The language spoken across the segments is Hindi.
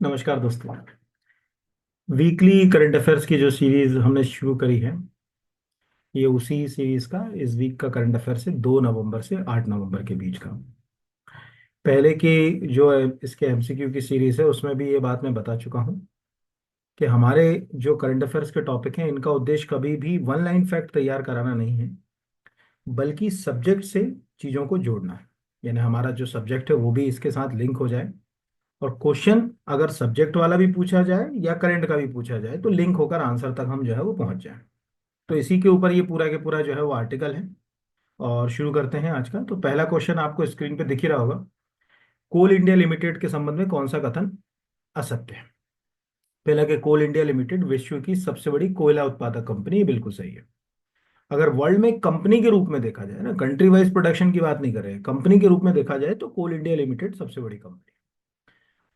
नमस्कार दोस्तों। वीकली करंट अफेयर्स की जो सीरीज हमने शुरू करी है, ये उसी सीरीज का इस वीक का करंट अफेयर्स है, 2 नवंबर से 8 नवंबर के बीच का। पहले की जो इसके एमसीक्यू की सीरीज है उसमें भी ये बात मैं बता चुका हूँ कि हमारे जो करंट अफेयर्स के टॉपिक हैं इनका उद्देश्य कभी भी वन लाइन फैक्ट तैयार कराना नहीं है, बल्कि सब्जेक्ट से चीज़ों को जोड़ना है। यानी हमारा जो सब्जेक्ट है वो भी इसके साथ लिंक हो जाए, और क्वेश्चन अगर सब्जेक्ट वाला भी पूछा जाए या करंट का भी पूछा जाए तो लिंक होकर आंसर तक हम जो है वो पहुंच जाए। तो इसी के ऊपर ये पूरा के पूरा जो है वो आर्टिकल है। और शुरू करते हैं आज का। तो पहला क्वेश्चन आपको स्क्रीन पे दिख ही रहा होगा। कोल इंडिया लिमिटेड के संबंध में कौन सा कथन असत्य है? पहला कि कोल इंडिया लिमिटेड विश्व की सबसे बड़ी कोयला उत्पादक कंपनी, ये बिल्कुल सही है। अगर वर्ल्ड में कंपनी के रूप में देखा जाए ना, कंट्री वाइज प्रोडक्शन की बात नहीं कर रहे हैं, कंपनी के रूप में देखा जाए तो कोल इंडिया लिमिटेड सबसे बड़ी कंपनी।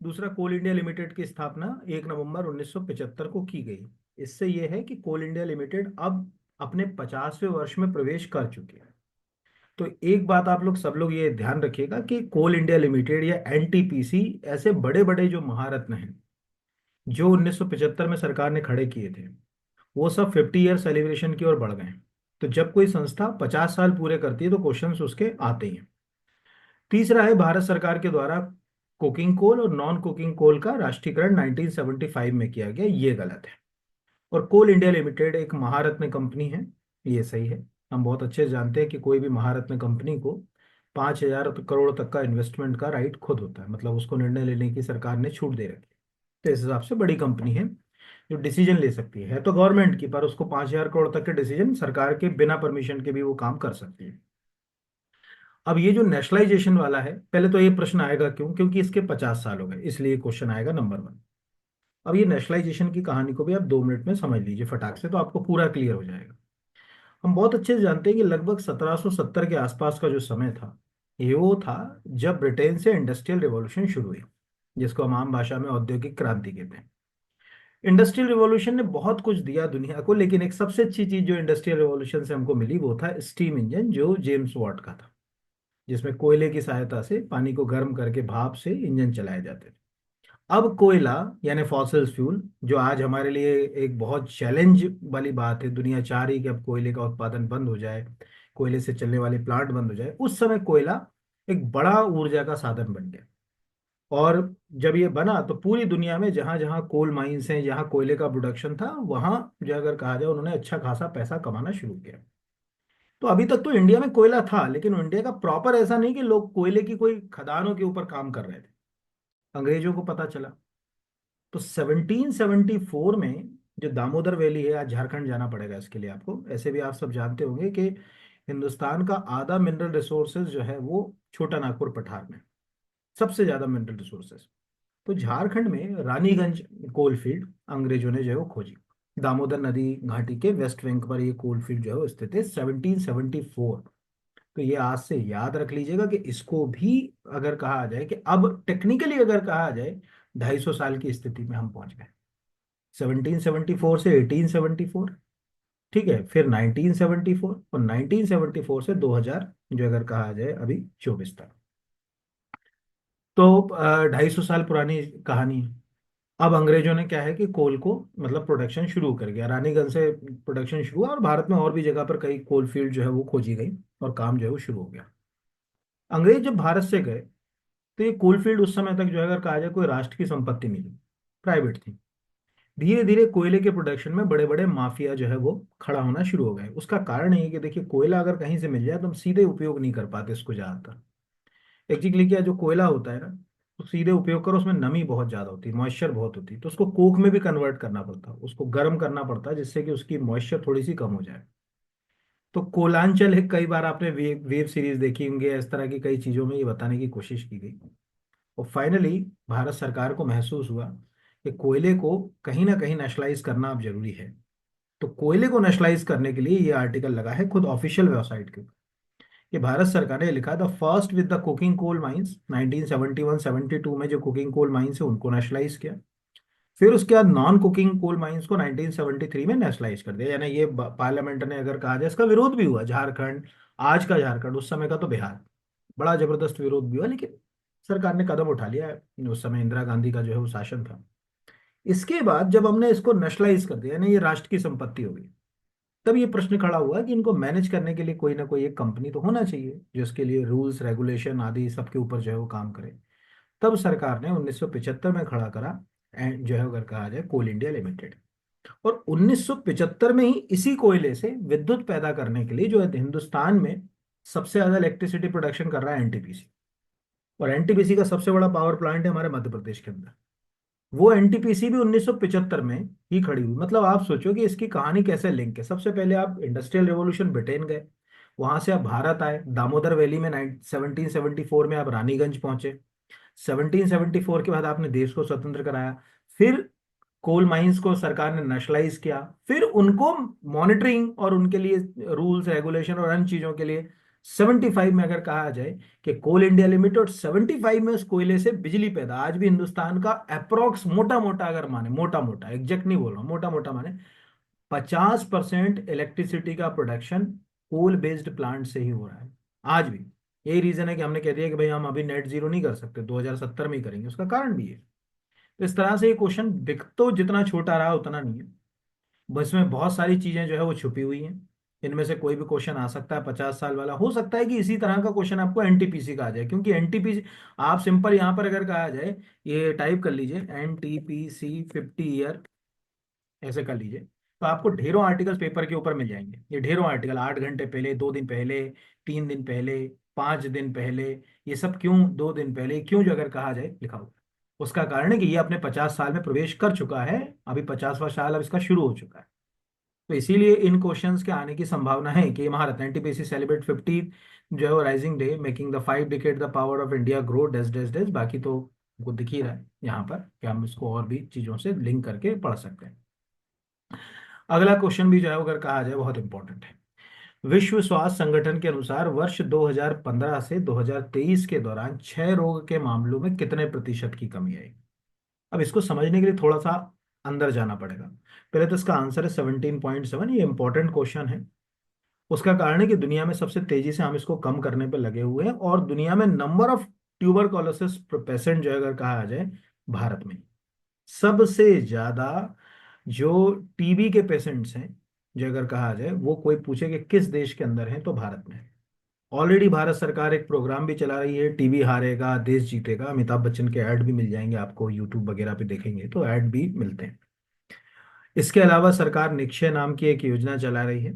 दूसरा, कोल इंडिया लिमिटेड की स्थापना 1 नवंबर 1975 को की गई। इससे यह है कि कोल इंडिया लिमिटेड अब अपने 50वें वर्ष में प्रवेश कर चुकी है। तो एक बात आप लोग सब लोग ये ध्यान रखिएगा कि कोल इंडिया लिमिटेड या एनटीपीसी ऐसे बड़े बड़े जो महारत्न हैं जो 1975 में सरकार ने खड़े किए थे, वो सब 50 ईयर सेलिब्रेशन की ओर बढ़ गए हैं। तो जब कोई संस्था 50 साल पूरे करती है तो क्वेश्चंस उसके आते ही हैं। तीसरा है, भारत सरकार के द्वारा कोकिंग कोल और नॉन कोकिंग कोल का राष्ट्रीयकरण 1975 में किया गया, ये गलत है। और कोल इंडिया लिमिटेड एक महारत्न कंपनी है, ये सही है। हम बहुत अच्छे से जानते हैं कि कोई भी महारत्न कंपनी को 5,000 करोड़ तक का इन्वेस्टमेंट का राइट खुद होता है, मतलब उसको निर्णय लेने की सरकार ने छूट दे रखी है। तो इस हिसाब से बड़ी कंपनी है जो डिसीजन ले सकती है तो गवर्नमेंट की, पर उसको 5,000 करोड़ तक के डिसीजन सरकार के बिना परमिशन के भी वो काम कर सकती है। अब ये जो नेशनलाइजेशन वाला है, पहले तो ये प्रश्न आएगा क्यों, क्योंकि इसके 50 साल हो गए, इसलिए क्वेश्चन आएगा नंबर 1। अब ये नेशनलाइजेशन की कहानी को भी आप 2 मिनट में समझ लीजिए फटाक से, तो आपको पूरा क्लियर हो जाएगा। हम बहुत अच्छे से जानते हैं कि लगभग 1770 के आसपास का जो समय था, ये वो था जब ब्रिटेन से इंडस्ट्रियल रिवॉल्यूशन शुरू हुई, जिसको हम आम भाषा में औद्योगिक क्रांति कहते हैं। इंडस्ट्रियल रिवॉल्यूशन ने बहुत कुछ दिया दुनिया को, लेकिन एक सबसे अच्छी चीज जो इंडस्ट्रियल रिवॉल्यूशन से हमको मिली वो था स्टीम इंजन, जो जेम्स वॉट का था, जिसमें कोयले की सहायता से पानी को गर्म करके भाप से इंजन चलाए जाते थे। अब कोयला यानी फॉसिल फ्यूल, जो आज हमारे लिए एक बहुत चैलेंज वाली बात है, दुनिया चाह रही कि अब कोयले का उत्पादन बंद हो जाए, कोयले से चलने वाले प्लांट बंद हो जाए, उस समय कोयला एक बड़ा ऊर्जा का साधन बन गया। और जब ये बना तो पूरी दुनिया में जहां जहां कोल माइंस हैं, जहां कोयले का प्रोडक्शन था, वहां जो अगर कहा जाए उन्होंने अच्छा खासा पैसा कमाना शुरू किया। तो अभी तक तो इंडिया में कोयला था, लेकिन इंडिया का प्रॉपर ऐसा नहीं कि लोग कोयले की कोई खदानों के ऊपर काम कर रहे थे। अंग्रेजों को पता चला तो 1774 में, जो दामोदर वैली है, आज झारखंड जाना पड़ेगा इसके लिए आपको, ऐसे भी आप सब जानते होंगे कि हिंदुस्तान का आधा मिनरल रिसोर्सेज जो है वो छोटा नागपुर पठार में, सबसे ज्यादा मिनरल रिसोर्सेज। तो झारखंड में रानीगंज कोल फील्ड अंग्रेजों ने जो है वो खोजी। दामोदर नदी घाटी के वेस्ट बैंक पर ये कोल फील्ड जो है वो स्थित है, 1774। तो ये आज से याद रख लीजिएगा कि इसको भी अगर कहा जाए कि अब टेक्निकली अगर कहा जाए 250 साल की स्थिति में हम पहुंच गए। 1774 से 1874, ठीक है, फिर 1974, और 1974 से 2000 जो अगर कहा जाए अभी 24 तक। तो 250 साल पुरानी कहानी है। अब अंग्रेजों ने क्या है कि कोल को मतलब प्रोडक्शन शुरू कर गया, रानीगंज से प्रोडक्शन शुरू हुआ, और भारत में और भी जगह पर कई कोल फील्ड जो है वो खोजी गई, और काम जो है वो शुरू हो गया। अंग्रेज जब भारत से गए तो ये कोल फील्ड उस समय तक जो है अगर कहा जाए कोई राष्ट्र की संपत्ति नहीं थी, प्राइवेट थी। धीरे धीरे कोयले के प्रोडक्शन में बड़े बड़े माफिया जो है वो खड़ा होना शुरू हो गए। उसका कारण ये है कि देखिए, कोयला अगर कहीं से मिल जाए तो हम सीधे उपयोग नहीं कर पाते इसको ज्यादातर। एक्चुअली क्या, जो कोयला होता है ना, तो सीधे उपयोग करो, उसमें नमी बहुत ज्यादा होती है, मॉइस्चर बहुत होती है, तो उसको कोक में भी कन्वर्ट करना पड़ता है, उसको गर्म करना पड़ता है जिससे कि उसकी मॉइस्चर थोड़ी सी कम हो जाए। तो कोलांचल है, कई बार आपने वेब सीरीज देखी होंगी, इस तरह की कई चीजों में ये बताने की कोशिश की गई। और फाइनली भारत सरकार को महसूस हुआ कि कोयले को कहीं ना कहीं नेशनलाइज करना अब जरूरी है। तो कोयले को नेशनलाइज करने के लिए ये आर्टिकल लगा है खुद ऑफिशियल वेबसाइट के ऊपर। ये भारत सरकार ने लिखा the first with the cooking coal mines, 1971-72 में जो कुकिंग कोल माइंस है उनको नेशनलाइज किया। फिर उसके बाद नॉन कुकिंग कोल माइंस को 1973 में नेशनलाइज कर दिया। यानी ये पार्लियामेंट ने अगर कहा जाए, इसका विरोध भी हुआ, झारखंड, आज का झारखंड, उस समय का तो बिहार, बड़ा जबरदस्त विरोध भी हुआ, लेकिन सरकार ने कदम उठा लिया है, उस समय इंदिरा गांधी का जो है वो शासन था। इसके बाद जब हमने इसको नेशनलाइज कर दिया, यानी ये राष्ट्र की संपत्ति हो गई, तब ये प्रश्न खड़ा हुआ कि इनको मैनेज करने के लिए कोई ना कोई एक कंपनी तो होना चाहिए जो इसके लिए रूल्स रेगुलेशन आदि सबके ऊपर जो है वो काम करे। तब सरकार ने 1975 में खड़ा करा जो है अगर कहा जाए कोल इंडिया लिमिटेड। और 1975 में ही इसी कोयले से विद्युत पैदा करने के लिए जो है हिंदुस्तान में सबसे ज्यादा इलेक्ट्रिसिटी प्रोडक्शन कर रहा है एनटीपीसी। और एनटीपीसी का सबसे बड़ा पावर प्लांट है हमारे मध्य प्रदेश के अंदर। वो एनटीपीसी भी 1975 में ही खड़ी हुई। मतलब आप सोचो कि इसकी कहानी कैसे लिंक है। सबसे पहले आप इंडस्ट्रियल रेवोल्यूशन ब्रिटेन गए, वहां से आप भारत आए, दामोदर वैली में 1774 में आप रानीगंज पहुंचे। 1774 के बाद आपने देश को स्वतंत्र कराया। फिर कोल माइंस को सरकार ने नेशनलाइज किया। फिर उनको मॉनिटरिंग और उनके लिए रूल्स रेगुलेशन और अन्य चीजों के लिए 75 में अगर कहा जाए कि कोल इंडिया लिमिटेड, 75 में उस कोयले से बिजली पैदा। आज भी हिंदुस्तान का अप्रोक्स मोटा मोटा अगर माने, मोटा मोटा एग्जैक्ट नहीं बोल रहा हूं, मोटा मोटा माने 50% इलेक्ट्रिसिटी का प्रोडक्शन कोल बेस्ड प्लांट से ही हो रहा है आज भी। यही रीजन है कि हमने कह दिया कि भाई हम अभी नेट जीरो नहीं कर सकते, 2070 में ही करेंगे। उसका कारण भी है। तो इस तरह से ये क्वेश्चन दिख तो जितना छोटा रहा उतना नहीं है, बस में बहुत सारी चीजें जो है वो छुपी हुई हैं। इनमें से कोई भी क्वेश्चन आ सकता है। 50 साल वाला हो सकता है कि इसी तरह का क्वेश्चन आपको एनटीपीसी का आ जाए, क्योंकि एनटीपीसी आप सिंपल यहाँ पर अगर कहा जाए, ये टाइप कर लीजिए एनटीपीसी 50 ईयर, ऐसे कर लीजिए, तो आपको ढेरों आर्टिकल्स पेपर के ऊपर मिल जाएंगे। ये ढेरों आर्टिकल 8 घंटे पहले, 2 दिन पहले, 3 दिन पहले, 5 दिन पहले, ये सब क्यों 2 दिन पहले क्यों जो अगर कहा जाए लिखा हुआ है। उसका कारण है कि ये अपने 50 साल में प्रवेश कर चुका है। अभी 50वां साल अब इसका शुरू हो चुका है। तो इसीलिए इन क्वेश्चंस के आने की संभावना है कि महारत एनटीपीसी सेलिब्रेट 50 जो है वो rising day making the 5 decade the power of India grow dash dash dash. बाकी तो वो दिख ही रहा है यहाँ पर कि हम इसको और भी चीजों से लिंक करके पढ़ सकते हैं। अगला क्वेश्चन भी जो है अगर कहा जाए बहुत इंपॉर्टेंट है। विश्व स्वास्थ्य संगठन के अनुसार वर्ष 2015 से 2023 के दौरान क्षय रोग के मामलों में कितने प्रतिशत की कमी आई। अब इसको समझने के लिए थोड़ा सा अंदर जाना पड़ेगा। पहले तो इसका आंसर है 17.7। ये इंपॉर्टेंट क्वेश्चन है। उसका कारण है कि दुनिया में सबसे तेजी से हम इसको कम करने पे लगे हुए हैं, और दुनिया में नंबर ऑफ ट्यूबरकोलोसिस पेशेंट जो है अगर कहा जाए भारत में सबसे ज्यादा जो टीबी के पेशेंट्स हैं, जो अगर कहा जाए वो कोई पूछे कि किस देश के अंदर हैं तो भारत में है। ऑलरेडी भारत सरकार एक प्रोग्राम भी चला रही है, टीबी हारेगा देश जीतेगा। अमिताभ बच्चन के ऐड भी मिल जाएंगे आपको, यूट्यूब वगैरह पे देखेंगे तो ऐड भी मिलते हैं। इसके अलावा सरकार निक्षय नाम की एक योजना चला रही है,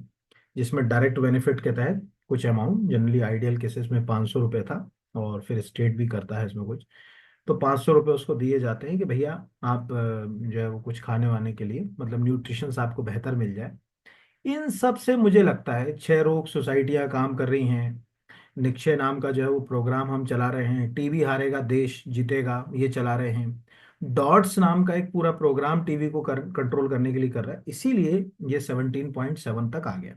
जिसमें डायरेक्ट बेनिफिट के तहत कुछ अमाउंट, जनरली आइडियल केसेस में 500 रुपये था, और फिर स्टेट भी करता है इसमें कुछ, तो 500 रुपये उसको दिए जाते हैं कि भैया आप जो है वो कुछ खाने वाने के लिए, मतलब न्यूट्रिशन आपको बेहतर मिल जाए। इन सब से मुझे लगता है क्षय रोग सोसाइटियाँ काम कर रही हैं। निक्षय नाम का जो है वो प्रोग्राम हम चला रहे हैं, टीबी हारेगा देश जीतेगा ये चला रहे हैं। डॉट्स नाम का एक पूरा प्रोग्राम टीबी को कंट्रोल करने के लिए कर रहा है, इसीलिए ये 17.7 तक आ गया।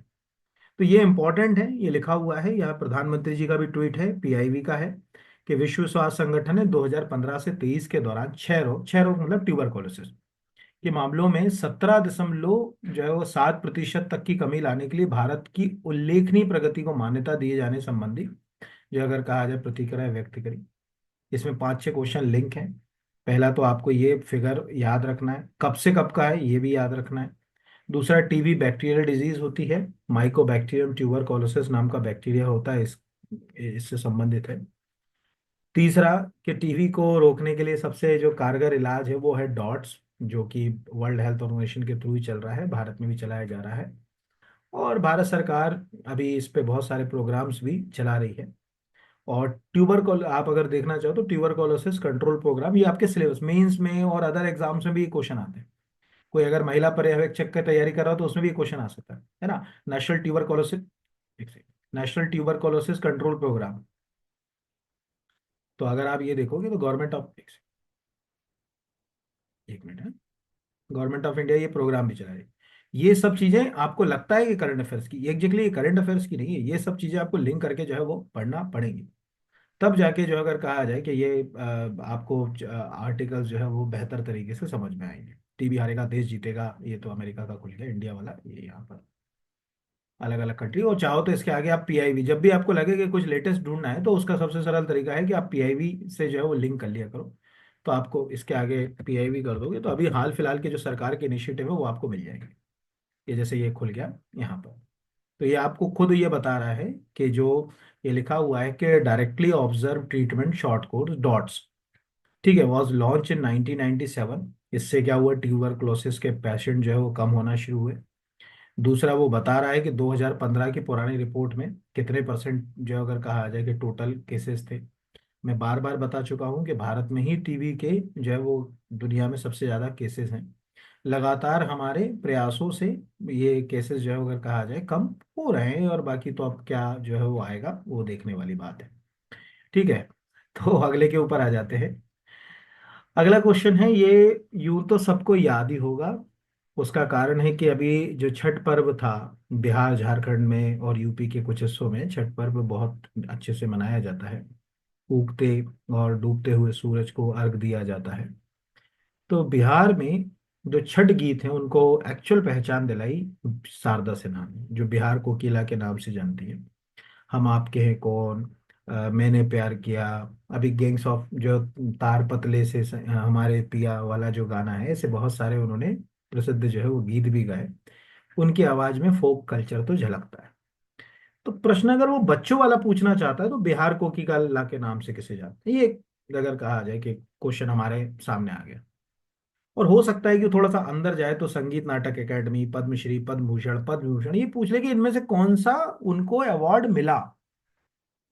तो ये इंपॉर्टेंट है, ये लिखा हुआ है यहाँ, प्रधानमंत्री जी का भी ट्वीट है, पीआईबी का है, कि विश्व स्वास्थ्य संगठन ने 2015 से 23 के दौरान क्षय रोग मतलब ट्यूबरकोलोसिस के मामलों में 17 जो है वो 7% तक की कमी लाने के लिए भारत की उल्लेखनीय प्रगति को मान्यता दिए जाने संबंधी जो अगर कहा जाए प्रतिक्रिया व्यक्त करी। इसमें 5-6 क्वेश्चन लिंक हैं। पहला तो आपको ये फिगर याद रखना है, कब से कब का है ये भी याद रखना है। दूसरा, टीबी बैक्टीरियल डिजीज होती है, माइकोबैक्टीरियम ट्यूबरकुलोसिस नाम का बैक्टीरिया होता है, इससे संबंधित है। तीसरा, कि टीबी को रोकने के लिए सबसे जो कारगर इलाज है वो है डॉट्स, जो कि वर्ल्ड हेल्थ ऑर्गेनाइजेशन के थ्रू ही चल रहा है, भारत में भी चलाया जा रहा है। और भारत सरकार अभी इस पे बहुत सारे प्रोग्राम्स भी चला रही है। और आप अगर देखना चाहो तो ट्यूबरकोलोसिस कंट्रोल प्रोग्राम, ये आपके सिलेबस मेंस में और अदर एग्जाम्स में भी क्वेश्चन आते हैं। कोई अगर महिला पर्यवेक्षक की तैयारी कर रहा हो तो उसमें भी क्वेश्चन आ सकता है ना। नेशनल ट्यूबरकोलोसिस, एक second, national tuberculosis control programme. तो अगर आप ये देखोगे तो गवर्नमेंट ऑफ, एक मिनट है, गवर्नमेंट ऑफ इंडिया ये प्रोग्राम भी चला रही है। ये सब चीजें आपको लगता है कि करंट अफेयर्स की, एग्जैक्टली ये करंट अफेयर्स की नहीं है, ये सब चीजें आपको लिंक करके जो है वो पढ़ना पड़ेगी। तब जाके जो अगर कहा जाए कि ये आपको आर्टिकल्स जो है वो बेहतर तरीके से समझ में आएंगे। टीबी हारेगा देश जीतेगा, ये तो अमेरिका का खुल गया, इंडिया वाला ये यहाँ पर अलग अलग कंट्री। और चाहो तो इसके आगे आप पीआईवी, जब भी आपको लगे कि कुछ लेटेस्ट ढूंढना है, तो उसका सबसे सरल तरीका है कि आप पीआईवी से जो है वो लिंक कर लिया करो। तो आपको इसके आगे पीआईवी कर दोगे तो अभी हाल फिलहाल के जो सरकार के इनिशिएटिव है वो आपको मिल जाएंगे। ये जैसे ये खुल गया यहाँ पर, तो ये आपको खुद ये बता रहा है कि जो ये लिखा हुआ है कि directly observe treatment short course dots, ठीक है, वॉज लॉन्च इन 1997। इससे क्या हुआ, ट्यूबरक्लोसिस के पेशेंट जो है वो कम होना शुरू हुए। दूसरा वो बता रहा है कि 2015 की पुरानी रिपोर्ट में कितने परसेंट जो अगर कहा जाए कि टोटल केसेस थे। मैं बार बार बता चुका हूँ कि भारत में ही टीबी के जो है वो दुनिया में सबसे ज़्यादा केसेस हैं। लगातार हमारे प्रयासों से ये केसेस जो है अगर कहा जाए कम हो रहे हैं, और बाकी तो अब क्या जो है वो आएगा वो देखने वाली बात है। ठीक है, तो अगले के ऊपर आ जाते हैं। अगला क्वेश्चन है ये, यूं तो सबको याद ही होगा। उसका कारण है कि अभी जो छठ पर्व था, बिहार झारखंड में और यूपी के कुछ हिस्सों में छठ पर्व बहुत अच्छे से मनाया जाता है। उगते और डूबते हुए सूरज को अर्घ दिया जाता है। तो बिहार में जो छठ गीत हैं उनको एक्चुअल पहचान दिलाई शारदा सिन्हा ने, जो बिहार कोकिला के नाम से जानती है। हम आपके हैं कौन, मैंने प्यार किया, अभी गैंग्स ऑफ जो तार पतले से हमारे पिया वाला जो गाना है, ऐसे बहुत सारे उन्होंने प्रसिद्ध जो है वो गीत भी गाए। उनकी आवाज में फोक कल्चर तो झलकता है। तो प्रश्न अगर वो बच्चों वाला पूछना चाहता है तो बिहार कोकिला के नाम से किसे जानते हैं, ये अगर कहा जाए कि क्वेश्चन हमारे सामने आ गया। और हो सकता है कि थोड़ा सा अंदर जाए तो संगीत नाटक एकेडमी, पद्मश्री, पद्म भूषण, पद्म भूषण, ये पूछ ले कि इनमें से कौन सा उनको अवार्ड मिला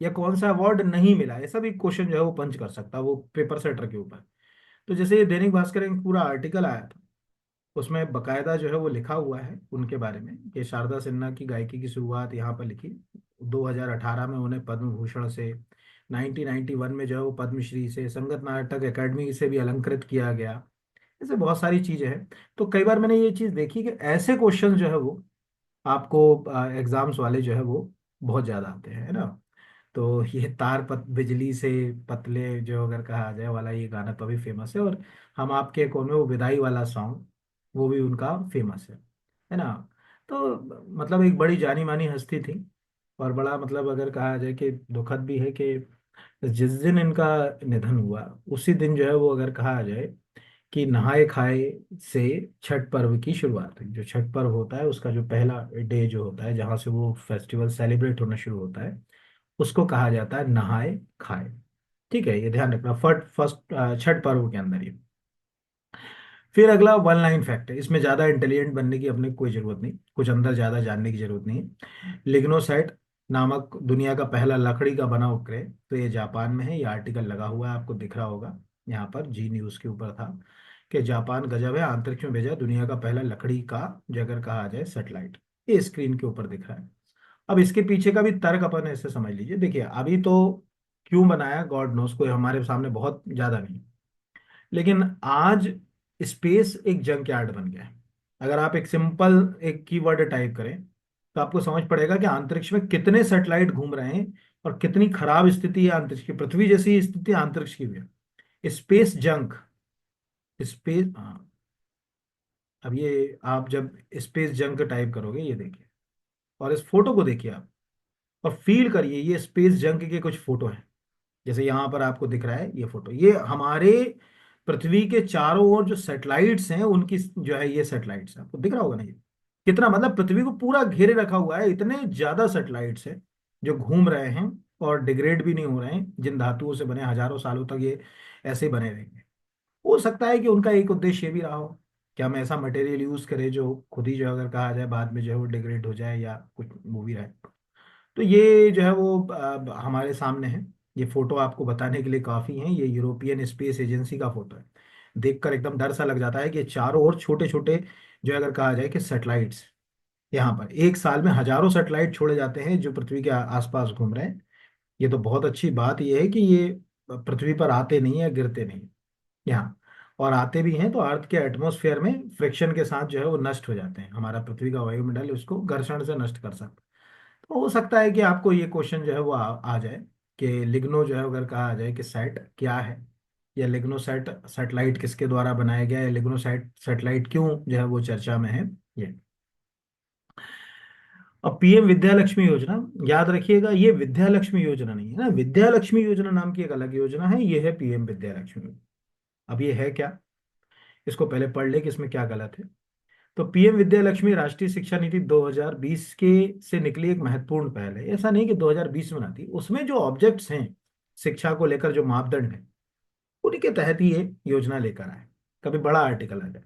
या कौन सा अवार्ड नहीं मिला, ऐसा भी क्वेश्चन जो है वो पंच कर सकता है वो पेपर सेटर के ऊपर। तो जैसे ये दैनिक भास्कर में पूरा आर्टिकल आया था, उसमें बकायदा जो है वो लिखा हुआ है उनके बारे में कि शारदा सिन्हा की गायकी की शुरुआत यहाँ पर लिखी 2018 में, उन्हें पद्म भूषण से, 1991 में जो है वो पद्मश्री से, संगीत नाटक एकेडमी से भी अलंकृत किया गया। ऐसे बहुत सारी चीजें हैं। तो कई बार मैंने ये चीज देखी कि ऐसे क्वेश्चन जो है वो आपको एग्जाम्स वाले जो है वो बहुत ज्यादा आते हैं, है ना। तो ये तार बिजली से पतले जो अगर कहा जाए वाला ये गाना तो अभी फेमस है, और हम आपके कौन में वो विदाई वाला सॉन्ग वो भी उनका फेमस है ना। तो मतलब एक बड़ी जानी मानी हस्ती थी। और बड़ा मतलब अगर कहा जाए कि दुखद भी है कि जिस दिन इनका निधन हुआ उसी दिन जो है वो अगर कहा जाए कि नहाए खाए से छठ पर्व की शुरुआत हुई। जो छठ पर्व होता है उसका जो पहला डे जो होता है जहाँ से वो फेस्टिवल सेलिब्रेट होना शुरू होता है, उसको कहा जाता है नहाए खाए। ठीक है, ये ध्यान रखना फर्स्ट फर्स्ट छठ पर्व के अंदर ये। फिर अगला वन लाइन फैक्ट है, इसमें ज्यादा इंटेलिजेंट बनने की अपने कोई जरूरत नहीं, कुछ अंदर ज्यादा जानने की जरूरत नहीं है। लिग्नोसाइट नामक दुनिया का पहला लकड़ी का बना उपग्रह, तो ये जापान में है। ये आर्टिकल लगा हुआ है आपको दिख रहा होगा यहाँ पर, जी न्यूज के ऊपर था कि जापान गजब है, अंतरिक्ष में भेजा दुनिया का पहला लकड़ी का जो अगर कहा जाए सेटेलाइट। ये स्क्रीन के ऊपर दिख रहा है। अब इसके पीछे का भी तर्क अपन ऐसे समझ लीजिए, देखिए अभी तो क्यों बनाया गॉड नोस, कोई हमारे सामने बहुत ज्यादा नहीं, लेकिन आज स्पेस एक जंक यार्ड बन गया है। अगर आप एक सिंपल एक कीवर्ड टाइप करें तो आपको समझ पड़ेगा कि अंतरिक्ष में कितने सैटेलाइट घूम रहे हैं और कितनी खराब स्थिति है अंतरिक्ष की, पृथ्वी जैसी स्थिति अंतरिक्ष की भी है। स्पेस जंक, स्पेस, हाँ। अब ये आप जब स्पेस जंक टाइप करोगे ये देखिए, और इस फोटो को देखिए आप, और फील करिए ये स्पेस जंक के कुछ फोटो हैं। जैसे यहाँ पर आपको दिख रहा है ये फोटो, ये हमारे पृथ्वी के चारों ओर जो सैटेलाइट्स हैं उनकी जो है ये सैटेलाइट्स हैं, आपको दिख रहा होगा ना ये कितना, मतलब पृथ्वी को पूरा घेरे रखा हुआ है, इतने ज्यादा सैटेलाइट्स हैं जो घूम रहे हैं और डिग्रेड भी नहीं हो रहे हैं, जिन धातुओं से बने हजारों सालों तक ये ऐसे ही बने रहेंगे। हो सकता है कि उनका एक उद्देश्य ये भी रहा हो कि हम ऐसा मटेरियल यूज करें जो खुद ही जो अगर कहा जाए बाद में जो है वो डिग्रेड हो जाए या कुछ मूवी रहे। तो ये जो है वो हमारे सामने है। ये फोटो आपको बताने के लिए काफी है, ये यूरोपियन स्पेस एजेंसी का फोटो है। देखकर एकदम डर सा लग जाता है कि चारों ओर छोटे छोटे जो अगर कहा जाए कि सैटेलाइट्स, यहाँ पर एक साल में हजारों सैटेलाइट छोड़े जाते हैं जो पृथ्वी के आसपास घूम रहे हैं। ये तो बहुत अच्छी बात ये है कि ये पृथ्वी पर आते नहीं है, गिरते नहीं यहाँ, और आते भी हैं तो अर्थ के एटमॉस्फेयर में फ्रिक्शन के साथ जो है वो नष्ट हो जाते हैं, हमारा पृथ्वी का वायुमंडल उसको घर्षण से नष्ट कर सकता है। तो हो सकता है कि आपको ये क्वेश्चन जो है वो आ जाए कि लिग्नो जो है अगर कहा जाए कि सेट क्या है, या लिग्नो सेट सेटेलाइट किसके द्वारा बनाया गया है, लिग्नो सेट सेटेलाइट क्यों जो है वो चर्चा में है ये। अब पीएम विद्या लक्ष्मी योजना, याद रखिएगा ये विद्या लक्ष्मी योजना नहीं है ना, विद्या लक्ष्मी योजना नाम की एक अलग योजना है, ये है पीएम विद्या लक्ष्मी। अब ये है क्या, इसको पहले पढ़ ले कि इसमें क्या गलत है। तो पीएम विद्या लक्ष्मी राष्ट्रीय शिक्षा नीति 2020 के से निकली एक महत्वपूर्ण पहल है। ऐसा नहीं कि 2020 में ना थी, उसमें जो ऑब्जेक्ट्स हैं शिक्षा को लेकर, जो मापदंड है, उन्हीं के तहत ही ये योजना लेकर आए। कभी बड़ा आर्टिकल आ जाए।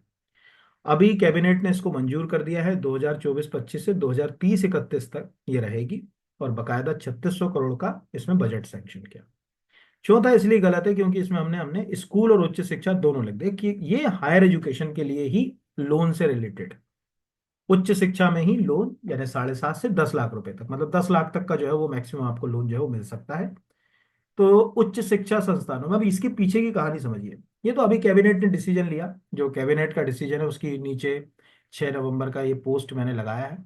अभी कैबिनेट ने इसको मंजूर कर दिया है, 2024-25 से 2030-31 तक ये रहेगी, और बकायदा 3600 करोड़ का इसमें बजट सैंक्शन किया। चौथा इसलिए गलत है क्योंकि इसमें हमने हमने स्कूल और उच्च शिक्षा दोनों लिख दिए कि ये हायर एजुकेशन के लिए ही लोन से रिलेटेड। उच्च शिक्षा में ही लोन यानी 7.5 से 10 लाख रुपए तक, मतलब 10 लाख तक का जो है वो मैक्सिमम आपको लोन जो है वो मिल सकता है। तो उच्च शिक्षा संस्थानों में, अब इसके पीछे की कहानी समझिए। ये तो अभी कैबिनेट ने डिसीजन लिया, जो कैबिनेट का डिसीजन है उसकी नीचे 6 नवंबर का ये पोस्ट मैंने लगाया है,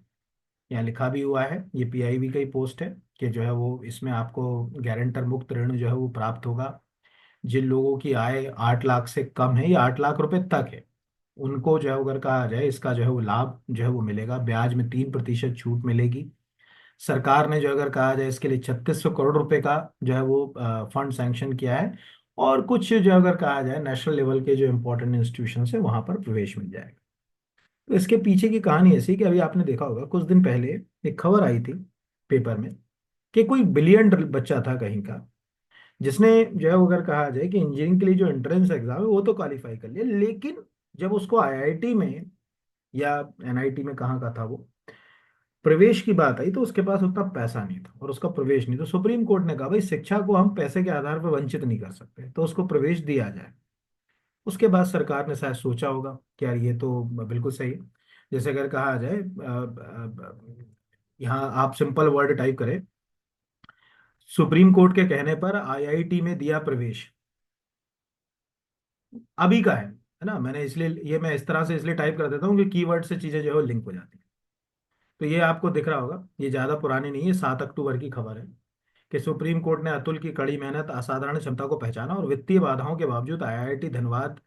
यहाँ लिखा भी हुआ है, ये पीआईबी का ही पोस्ट है कि जो है वो इसमें आपको गारंटर मुक्त ऋण जो है वो प्राप्त होगा। जिन लोगों की आय 8 लाख से कम है या 8 लाख रुपए तक है, उनको जो है अगर कहा जाए इसका जो है वो लाभ जो है वो मिलेगा, ब्याज में 3% छूट मिलेगी। सरकार ने जो अगर कहा जाए इसके लिए 3600 करोड़ रुपए का जो है वो फंड सैंक्शन किया है। और कुछ जो अगर कहा जाए नेशनल लेवल के जो इंपॉर्टेंट इंस्टीट्यूशन है वहां पर प्रवेश मिल जाएगा। तो इसके पीछे की कहानी ऐसी कि अभी आपने देखा होगा कुछ दिन पहले एक खबर आई थी पेपर में कि कोई बिलियन बच्चा था कहीं का, जिसने जो है वो अगर कहा जाए कि इंजीनियरिंग के लिए जो एंट्रेंस एग्जाम है वो तो क्वालिफाई कर लिया, लेकिन जब उसको आईआईटी में या एनआईटी में कहाँ का था वो प्रवेश की बात आई तो उसके पास उतना पैसा नहीं था और उसका प्रवेश नहीं। तो सुप्रीम कोर्ट ने कहा भाई शिक्षा को हम पैसे के आधार पर वंचित नहीं कर सकते, तो उसको प्रवेश दिया जाए। उसके बाद सरकार ने शायद सोचा होगा कि यार ये तो बिल्कुल सही है। जैसे अगर कहा जाए यहाँ आप सिंपल वर्ड टाइप करें, सुप्रीम कोर्ट के कहने पर आईआईटी में दिया प्रवेश, अभी का है ना। मैंने इसलिए ये मैं इस तरह से इसलिए टाइप कर देता हूँ कि कीवर्ड से चीजें जो है लिंक हो जाती है। तो ये आपको दिख रहा होगा, ये ज्यादा पुरानी नहीं है, 7 अक्टूबर की खबर है कि सुप्रीम कोर्ट ने अतुल की कड़ी मेहनत, असाधारण क्षमता को पहचाना और वित्तीय बाधाओं के बावजूद आईआईटी धनबाद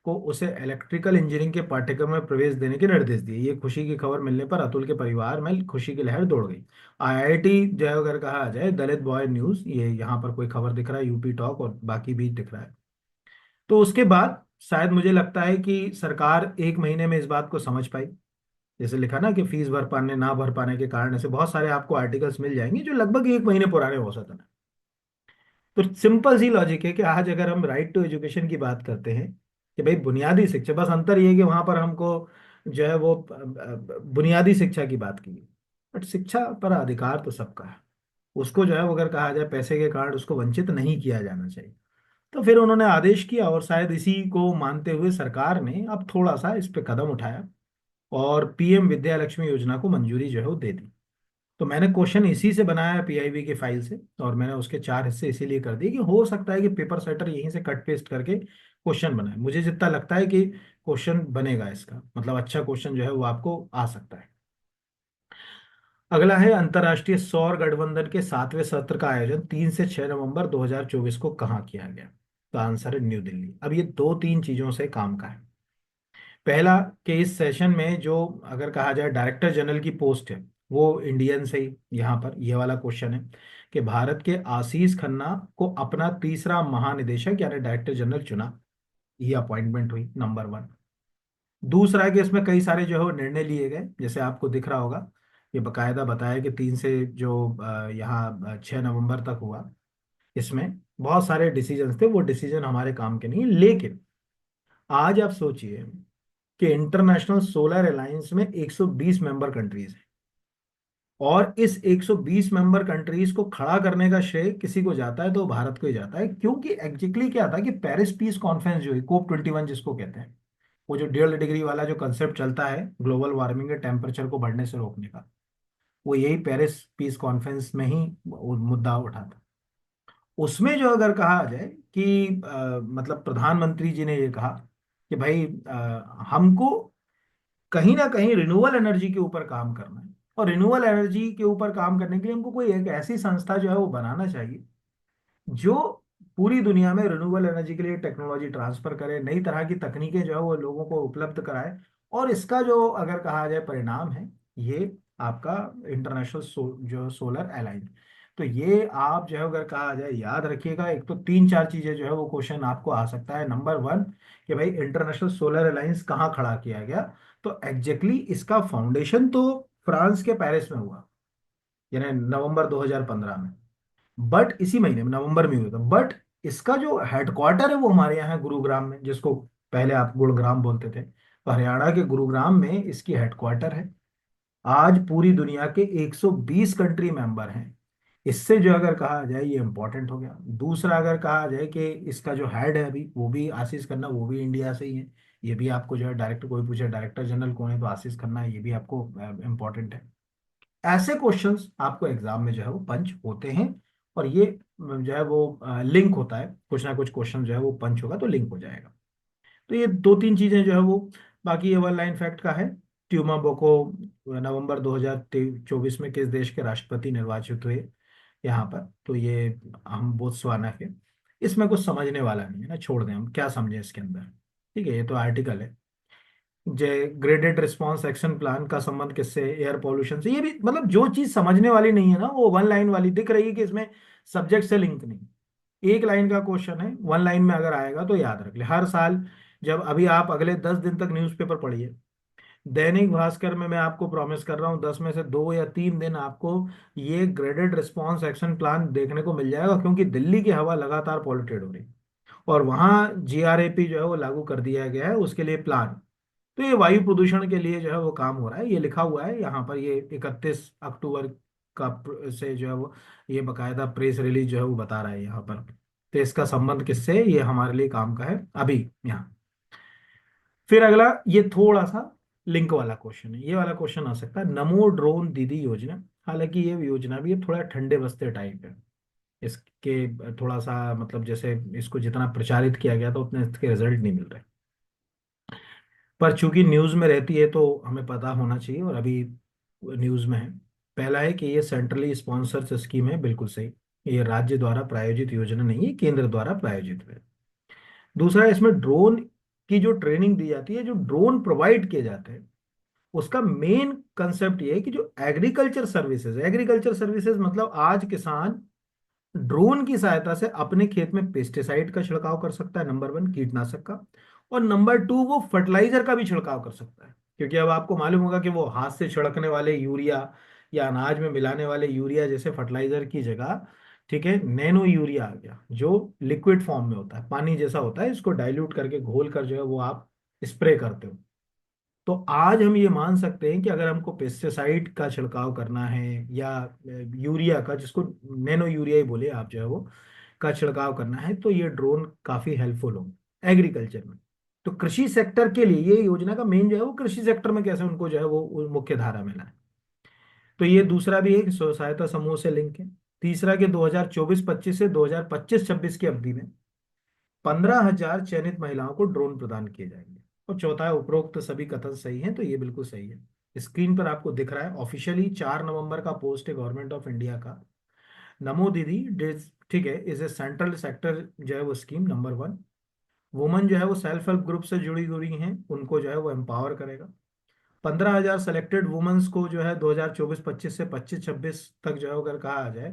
को उसे इलेक्ट्रिकल इंजीनियरिंग के पाठ्यक्रम में प्रवेश देने के निर्देश दिए। ये खुशी की खबर मिलने पर अतुल के परिवार में खुशी की लहर दौड़ गई। आईआईटी जो है अगर कहा जाए दलित बॉय न्यूज, ये यहाँ पर कोई खबर दिख रहा है, यूपी टॉक और बाकी भी दिख रहा है। तो उसके बाद शायद मुझे लगता है कि सरकार 1 महीने में इस बात को समझ पाई। जैसे लिखा ना कि फीस भर पाने ना भर पाने के कारण ऐसे बहुत सारे आपको आर्टिकल्स मिल जाएंगे जो लगभग 1 महीने पुराने हो सकते हैं। तो सिंपल सी लॉजिक है कि आज अगर हम राइट टू एजुकेशन की बात करते हैं कि भाई बुनियादी शिक्षा, बस अंतर ये है कि वहां पर हमको जो है वो बुनियादी शिक्षा की बात की, बट शिक्षा पर अधिकार तो सबका है। उसको जो है वो अगर कहा जाए पैसे के कारण उसको वंचित नहीं किया जाना चाहिए। तो फिर उन्होंने आदेश किया और शायद इसी को मानते हुए सरकार ने अब थोड़ा सा इस पे कदम उठाया और पीएम विद्या लक्ष्मी योजना को मंजूरी जो है वो दे दी। तो मैंने क्वेश्चन इसी से बनाया पीआईबी की फाइल से, और मैंने उसके 4 हिस्से इसीलिए कर दिए कि हो सकता है कि पेपर सेटर यहीं से कट पेस्ट करके क्वेश्चन बनाए। मुझे जितना लगता है कि क्वेश्चन बनेगा इसका, मतलब अच्छा क्वेश्चन जो है वो आपको आ सकता है। अगला है अंतर्राष्ट्रीय सौर गठबंधन के 7वें सत्र का आयोजन 3 से 6 नवंबर 2024 को कहाँ किया गया। तो आंसर है न्यू दिल्ली। अब ये दो तीन चीजों से काम का है। पहला, कि इस सेशन में जो अगर कहा जाए डायरेक्टर जनरल की पोस्ट है वो इंडियन से ही, यहाँ पर ये वाला क्वेश्चन है कि भारत के आशीष खन्ना को अपना तीसरा महानिदेशक यानी डायरेक्टर जनरल चुना, ये अपॉइंटमेंट हुई नंबर 1। दूसरा है कि इसमें कई सारे जो है वो निर्णय लिए गए, जैसे आपको दिख रहा होगा ये बकायदा बताया कि 3 से जो यहाँ 6 नवंबर तक हुआ, इसमें बहुत सारे डिसीजन थे, वो डिसीजन हमारे काम के नहीं। लेकिन आज आप सोचिए कि इंटरनेशनल सोलर अलायंस में 120 मेंबर कंट्रीज हैं, और इस 120 मेंबर कंट्रीज को खड़ा करने का श्रेय किसी को जाता है तो भारत को ही जाता है। क्योंकि एग्जैक्टली क्या था कि पेरिस पीस कॉन्फ्रेंस जो है COP 21 जिसको कहते हैं, वो जो 1.5 डिग्री वाला जो कंसेप्ट चलता है ग्लोबल वार्मिंग के टेम्परेचर को बढ़ने से रोकने का, वो यही पेरिस पीस कॉन्फ्रेंस में ही वो मुद्दा उठा था। उसमें जो अगर कहा जाए कि मतलब प्रधानमंत्री जी ने ये कहा कि भाई हमको कहीं ना कहीं रिन्यूएबल एनर्जी के ऊपर काम करना है, और रिन्यूएबल एनर्जी के ऊपर काम करने के लिए हमको कोई एक ऐसी संस्था जो है वो बनाना चाहिए जो पूरी दुनिया में रिन्यूएबल एनर्जी के लिए टेक्नोलॉजी ट्रांसफर करे, नई तरह की तकनीकें जो है वो लोगों को उपलब्ध कराए। और इसका जो अगर कहा जाए परिणाम है ये आपका इंटरनेशनल जो सोलर अलायंस। तो ये आप जो है अगर कहा जाए याद रखिएगा, एक तो तीन चार चीजें जो है वो क्वेश्चन आपको आ सकता है। नंबर वन, कि भाई इंटरनेशनल सोलर अलायंस कहाँ खड़ा किया गया। तो एग्जैक्टली इसका फाउंडेशन तो फ्रांस के पेरिस में हुआ, यानी नवंबर 2015 में। बट इसी महीने में नवंबर में हुआ था। बट इसका जो हेडक्वार्टर है वो हमारे यहाँ है गुरुग्राम में, जिसको पहले आप गुड़ग्राम बोलते थे। तो हरियाणा के गुरुग्राम में इसकी हेडक्वार्टर है। आज पूरी दुनिया के 120 कंट्री मेंबर हैं। इससे जो अगर कहा जाए ये इंपॉर्टेंट हो गया। दूसरा अगर कहा जाए कि इसका जो हेड है अभी वो भी आशीष खन्ना, वो भी इंडिया से ही है। ये भी आपको जो है डायरेक्टर, कोई पूछे डायरेक्टर जनरल कौन है तो आशीष खन्ना है, ये भी आपको इम्पोर्टेंट है। ऐसे क्वेश्चंस आपको एग्जाम में जो है वो पंच होते हैं। और ये जो है वो लिंक होता है, कुछ ना कुछ क्वेश्चन जो है वो पंच होगा तो लिंक हो जाएगा। तो ये दो तीन चीजें जो है वो। बाकी ये वन लाइन फैक्ट का है। ट्यूमा बोको नवंबर 2024 में किस देश के राष्ट्रपति निर्वाचित हुए यहाँ पर। तो ये हम बोत्सवाना के। इसमें कुछ समझने वाला नहीं है ना, छोड़ दें, हम क्या समझें इसके अंदर। ठीक है, ये तो आर्टिकल है। जय ग्रेडेड रिस्पांस एक्शन प्लान का संबंध किससे, एयर पोल्यूशन से। ये भी मतलब जो चीज समझने वाली नहीं है ना, वो वन लाइन वाली दिख रही है कि इसमें सब्जेक्ट से लिंक नहीं। एक लाइन का क्वेश्चन है, वन लाइन में अगर आएगा तो याद रख ले हर साल। जब अभी आप अगले 10 दिन तक न्यूज़पेपर पढ़िए, दैनिक भास्कर में मैं आपको प्रॉमिस कर रहा हूँ 10 में से 2 या 3 दिन आपको ये ग्रेडेड रिस्पांस एक्शन प्लान देखने को मिल जाएगा, क्योंकि दिल्ली की हवा लगातार पॉल्यूटेड हो रही है। और वहाँ जीआरएपी जो है वो लागू कर दिया गया है उसके लिए प्लान। तो ये वायु प्रदूषण के लिए जो है वो काम हो रहा है, ये लिखा हुआ है यहाँ पर। ये 31 अक्टूबर का से जो है वो ये बकायदा प्रेस रिलीज जो है वो बता रहा है यहाँ पर। तो इसका संबंध किससे, ये हमारे लिए काम का है अभी यहाँ। फिर अगला ये थोड़ा सा लिंक वाला क्वेश्चन है, ये वाला क्वेश्चन आ सकता है, नमो ड्रोन दीदी योजना। हालांकि ये योजना भी है थोड़ा ठंडे बस्ते टाइप है। इसके थोड़ा सा मतलब जैसे इसको जितना प्रचारित किया गया था उतने इसके रिजल्ट नहीं मिल रहे। पर चूंकि न्यूज़ में रहती है तो हमें पता होना चाहिए, और अभी न्यूज़ में है। पहला है कि ये सेंट्रली स्पॉन्सर्ड स्कीम है, बिल्कुल सही। ये राज्य द्वारा प्रायोजित योजना नहीं है, केंद्र द्वारा प्रायोजित है। दूसरा, इसमें ड्रोन की जो ट्रेनिंग दी जाती है, जो ड्रोन प्रोवाइड किए जाते हैं, उसका मेन कंसेप्ट ये है कि जो एग्रीकल्चर सर्विसेज मतलब आज किसान ड्रोन की सहायता से अपने खेत में पेस्टिसाइड का छिड़काव कर सकता है, नंबर वन, कीटनाशक का। और नंबर टू, वो फर्टिलाइजर का भी छिड़काव कर सकता है। क्योंकि अब आपको मालूम होगा कि वो हाथ से छिड़कने वाले यूरिया या अनाज में मिलाने वाले यूरिया जैसे फर्टिलाइजर की जगह, ठीक है, नैनो यूरिया आ गया जो लिक्विड फॉर्म में होता है, पानी जैसा होता है। इसको डाइल्यूट करके घोल कर जो है वो आप स्प्रे करते हो। तो आज हम ये मान सकते हैं कि अगर हमको पेस्टिसाइड का छिड़काव करना है या यूरिया का, जिसको नैनो यूरिया ही बोले आप जो है वो, का छिड़काव करना है, तो ये ड्रोन काफी हेल्पफुल हो एग्रीकल्चर में। तो कृषि सेक्टर के लिए ये योजना का मेन जो है वो कृषि सेक्टर में कैसे उनको जो है वो मुख्य धारा में लाए। तो ये दूसरा भी एक स्व सहायता समूह से लिंक है। तीसरा कि 2024-25 से 2025-26 की अवधि में 15,000 चयनित महिलाओं को ड्रोन प्रदान किए जाएंगे। और चौथा है, उपरोक्त सभी कथन सही हैं, तो ये बिल्कुल सही है। स्क्रीन पर आपको दिख रहा है ऑफिशियली 4 नवंबर का पोस्ट है गवर्नमेंट ऑफ इंडिया का। नमो दीदी ठीक है, इज ए सेंट्रल सेक्टर जो है वो स्कीम, नंबर वन। वुमन जो है वो सेल्फ हेल्प ग्रुप से जुड़ी हुई हैं, उनको जो है वो एम्पावर करेगा। 15,000 सेलेक्टेड वुमेन्स को जो है 2024-25 से 25-26 तक जो है अगर कहा जाए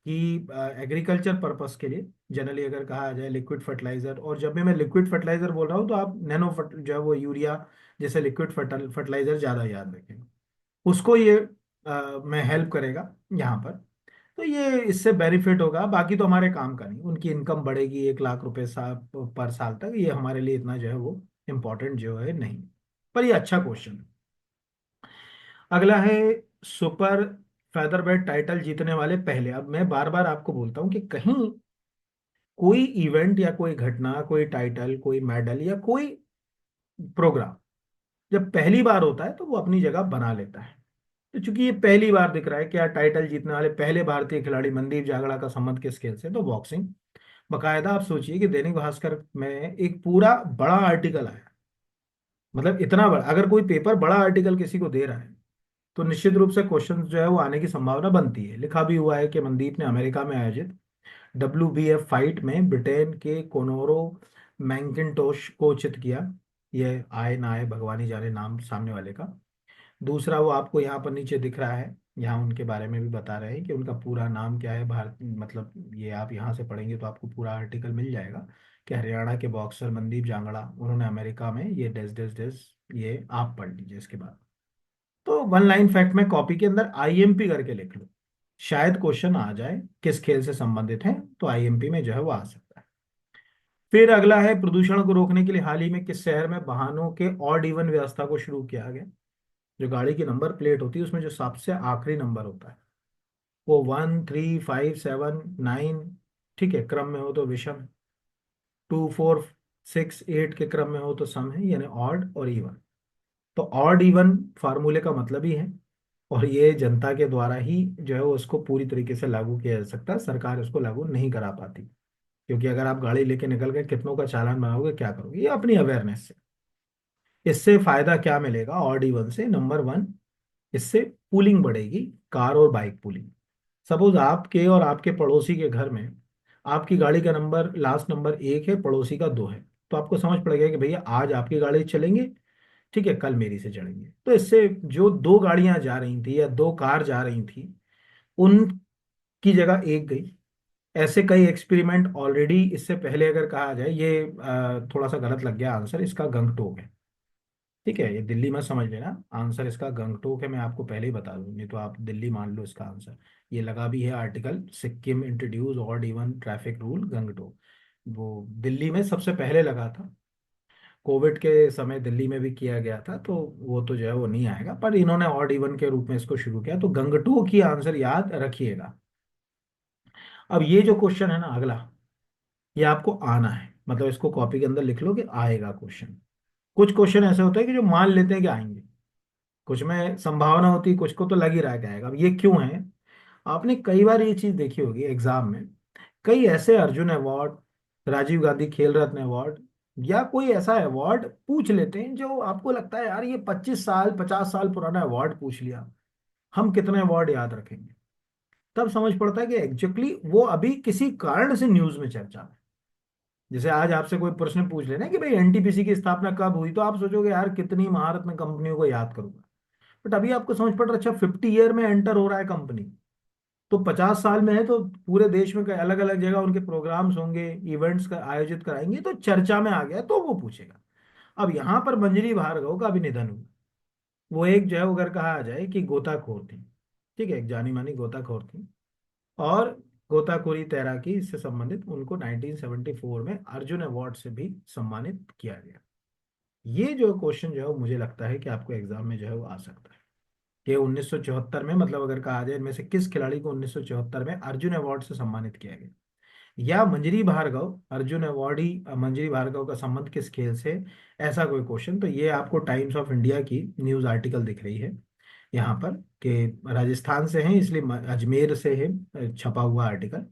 कि एग्रीकल्चर पर्पस के लिए, जनरली अगर कहा जाए लिक्विड फर्टिलाइजर। और जब भी मैं लिक्विड फर्टिलाइजर बोल रहा हूँ तो आप जो है वो यूरिया जैसे लिक्विड फर्टिलाइजर ज़्यादा याद रखें, उसको ये में हेल्प करेगा यहाँ पर। तो ये इससे बेनिफिट होगा, बाकी तो हमारे काम का नहीं। उनकी इनकम बढ़ेगी 1 लाख रुपए पर साल तक, ये हमारे लिए इतना जो है वो इम्पोर्टेंट जो है नहीं। पर ये अच्छा क्वेश्चन है। अगला है, सुपर फेदरवेट टाइटल जीतने वाले पहले। अब मैं बार बार आपको बोलता हूं कि कहीं कोई इवेंट या कोई घटना, कोई टाइटल, कोई मेडल या कोई प्रोग्राम जब पहली बार होता है तो वो अपनी जगह बना लेता है। तो चूंकि ये पहली बार दिख रहा है, क्या टाइटल जीतने वाले पहले भारतीय खिलाड़ी मनदीप जागड़ा का संबंध किस खेल से, तो बॉक्सिंग। बकायदा आप सोचिए कि दैनिक भास्कर में एक पूरा बड़ा आर्टिकल आया। मतलब इतना बड़ा, अगर कोई पेपर बड़ा आर्टिकल किसी को दे रहा है तो निश्चित रूप से क्वेश्चन जो है वो आने की संभावना बनती है। लिखा भी हुआ है कि मनदीप ने अमेरिका में आयोजित WBF फाइट में ब्रिटेन के कोनोरो मैकिंटोश को चित किया। ये आए ना आए भगवान ही जाने नाम सामने वाले का। दूसरा वो आपको यहाँ पर नीचे दिख रहा है, यहाँ उनके बारे में भी बता रहे हैं कि उनका पूरा नाम क्या है, भारत मतलब ये आप यहाँ से पढ़ेंगे तो आपको पूरा आर्टिकल मिल जाएगा कि हरियाणा के बॉक्सर मनदीप जांगड़ा, उन्होंने अमेरिका में ये डेस डेस डेस, ये आप पढ़ लीजिए इसके बाद। तो वन लाइन फैक्ट में कॉपी के अंदर आईएमपी करके लिख लो, शायद क्वेश्चन आ जाए किस खेल से संबंधित है, तो आईएमपी में जो है वो आ सकता है। फिर अगला है, प्रदूषण को रोकने के लिए हाल ही में किस शहर में वाहनों के ऑड इवन व्यवस्था को शुरू किया गया। जो गाड़ी की नंबर प्लेट होती है उसमें जो सबसे आखिरी नंबर होता है वो 1 3 5 7 9, ठीक है, क्रम में हो तो विषम, 2 4 6 8 के क्रम में हो तो सम है, यानी ऑड और इवन। तो ऑड इवन फार्मूले का मतलब ही है, और ये जनता के द्वारा ही जो है वो उसको पूरी तरीके से लागू किया जा सकता है, सरकार इसको लागू नहीं करा पाती। क्योंकि अगर आप गाड़ी लेके निकल गए, कितनों का चालान बनाओगे, क्या करोगे, ये अपनी अवेयरनेस से। इससे फायदा क्या मिलेगा ऑड इवन से, नंबर वन, इससे पूलिंग बढ़ेगी, कार और बाइक पूलिंग। सपोज आपके और आपके पड़ोसी के घर में आपकी गाड़ी का नंबर लास्ट नंबर 1 है, पड़ोसी का 2 है, तो आपको समझ पड़ेगा कि भैया आज आपकी गाड़ी चलेंगे, ठीक है, कल मेरी से चढ़ेंगे। तो इससे जो दो गाड़ियां जा रही थी या दो कार जा रही थी, उनकी जगह एक गई। ऐसे कई एक्सपेरिमेंट ऑलरेडी, इससे पहले अगर कहा जाए, ये थोड़ा सा गलत लग गया आंसर, इसका गंगटोक है, ठीक है, ये दिल्ली में समझ लेना, आंसर इसका गंगटोक है, मैं आपको पहले ही बता दूं, नहीं तो आप दिल्ली मान लो इसका आंसर। ये लगा भी है article, Sikkim introduce odd even traffic rule Gangtok, वो दिल्ली में सबसे पहले लगा था। कोविड के समय दिल्ली में भी किया गया था, तो वो तो जो है वो नहीं आएगा, पर इन्होंने ऑड इवन के रूप में इसको शुरू किया, तो गंगटोक की आंसर याद रखिएगा। अब ये जो क्वेश्चन है ना अगला, ये आपको आना है, मतलब इसको कॉपी के अंदर लिख लो कि आएगा क्वेश्चन। कुछ क्वेश्चन ऐसे होते हैं कि जो मान लेते हैं कि आएंगे, कुछ में संभावना होती है, कुछ को तो लग ही रहा है कि आएगा। अब ये क्यों है, आपने कई बार ये चीज देखी होगी एग्जाम में, कई ऐसे अर्जुन अवार्ड, राजीव गांधी खेल रत्न अवार्ड, या कोई ऐसा अवार्ड पूछ लेते हैं जो आपको लगता है यार ये 25 साल 50 साल पुराना अवार्ड पूछ लिया, हम कितने अवार्ड याद रखेंगे। तब समझ पड़ता है कि एग्जैक्टली वो अभी किसी कारण से न्यूज में चर्चा में। जैसे आज आपसे कोई प्रश्न पूछ लेना कि भाई एनटीपीसी की स्थापना कब हुई, तो आप सोचोगे यार कितनी महारत में कंपनियों को याद करूंगा। बट अभी आपको समझ पड़ रहा है, अच्छा 50 ईयर में एंटर हो रहा है कंपनी, तो 50 साल में है, तो पूरे देश में अलग अलग जगह उनके प्रोग्राम्स होंगे, इवेंट्स का आयोजित कराएंगे, तो चर्चा में आ गया तो वो पूछेगा। अब यहाँ पर मंजरी भार्गव का भी निधन हुआ। वो एक जो है, अगर कहा जाए कि गोताखोर थी, ठीक है, एक जानी मानी गोताखोर थी, और गोताखोरी तैराकी से संबंधित उनको 1974 में अर्जुन अवार्ड से भी सम्मानित किया गया। ये जो क्वेश्चन जो है वो मुझे लगता है कि आपको एग्जाम में जो है वो आ सकता है कि 1974 में, मतलब अगर कहा जाए इनमें से किस खिलाड़ी को 1974 में अर्जुन अवार्ड से सम्मानित किया गया, या मंजरी भार्गव अर्जुन अवार्डी, मंजरी भार्गव का संबंध किस खेल से, ऐसा कोई क्वेश्चन। तो ये आपको टाइम्स ऑफ इंडिया की न्यूज आर्टिकल दिख रही है यहाँ पर, कि राजस्थान से है इसलिए अजमेर से है छपा हुआ आर्टिकल।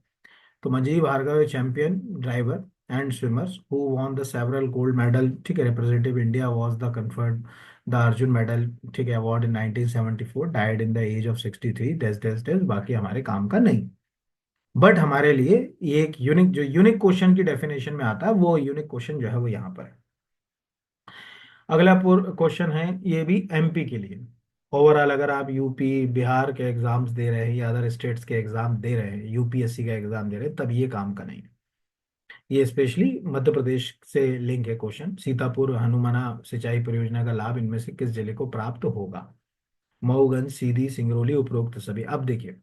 तो Manjari Bhargava champion driver and swimmers who won the several gold medal, ठीक है, representative India was the conferred the Arjuna medal, ठीक है, award in 1974, died in the age of 63, डेस डेस डेस, बाकी हमारे काम का नहीं। बट हमारे लिए ये एक यूनिक, जो यूनिक क्वेश्चन की डेफिनेशन में आता है, वो यूनिक क्वेश्चन जो है वो यहाँ पर है। अगला क्वेश्चन है, ये भी एमपी के लिए। ओवरऑल अगर आप यूपी बिहार के एग्जाम्स दे रहे हैं या अदर स्टेट्स के एग्जाम दे रहे हैं, यूपीएससी का एग्जाम दे रहे हैं, तब ये काम का नहीं है। ये स्पेशली मध्य प्रदेश से लिंक है क्वेश्चन, सीतापुर हनुमाना सिंचाई परियोजना का लाभ इनमें से किस जिले को प्राप्त होगा। मऊगंज, सीधी, सिंगरौली, उपरोक्त सभी। अब देखिए,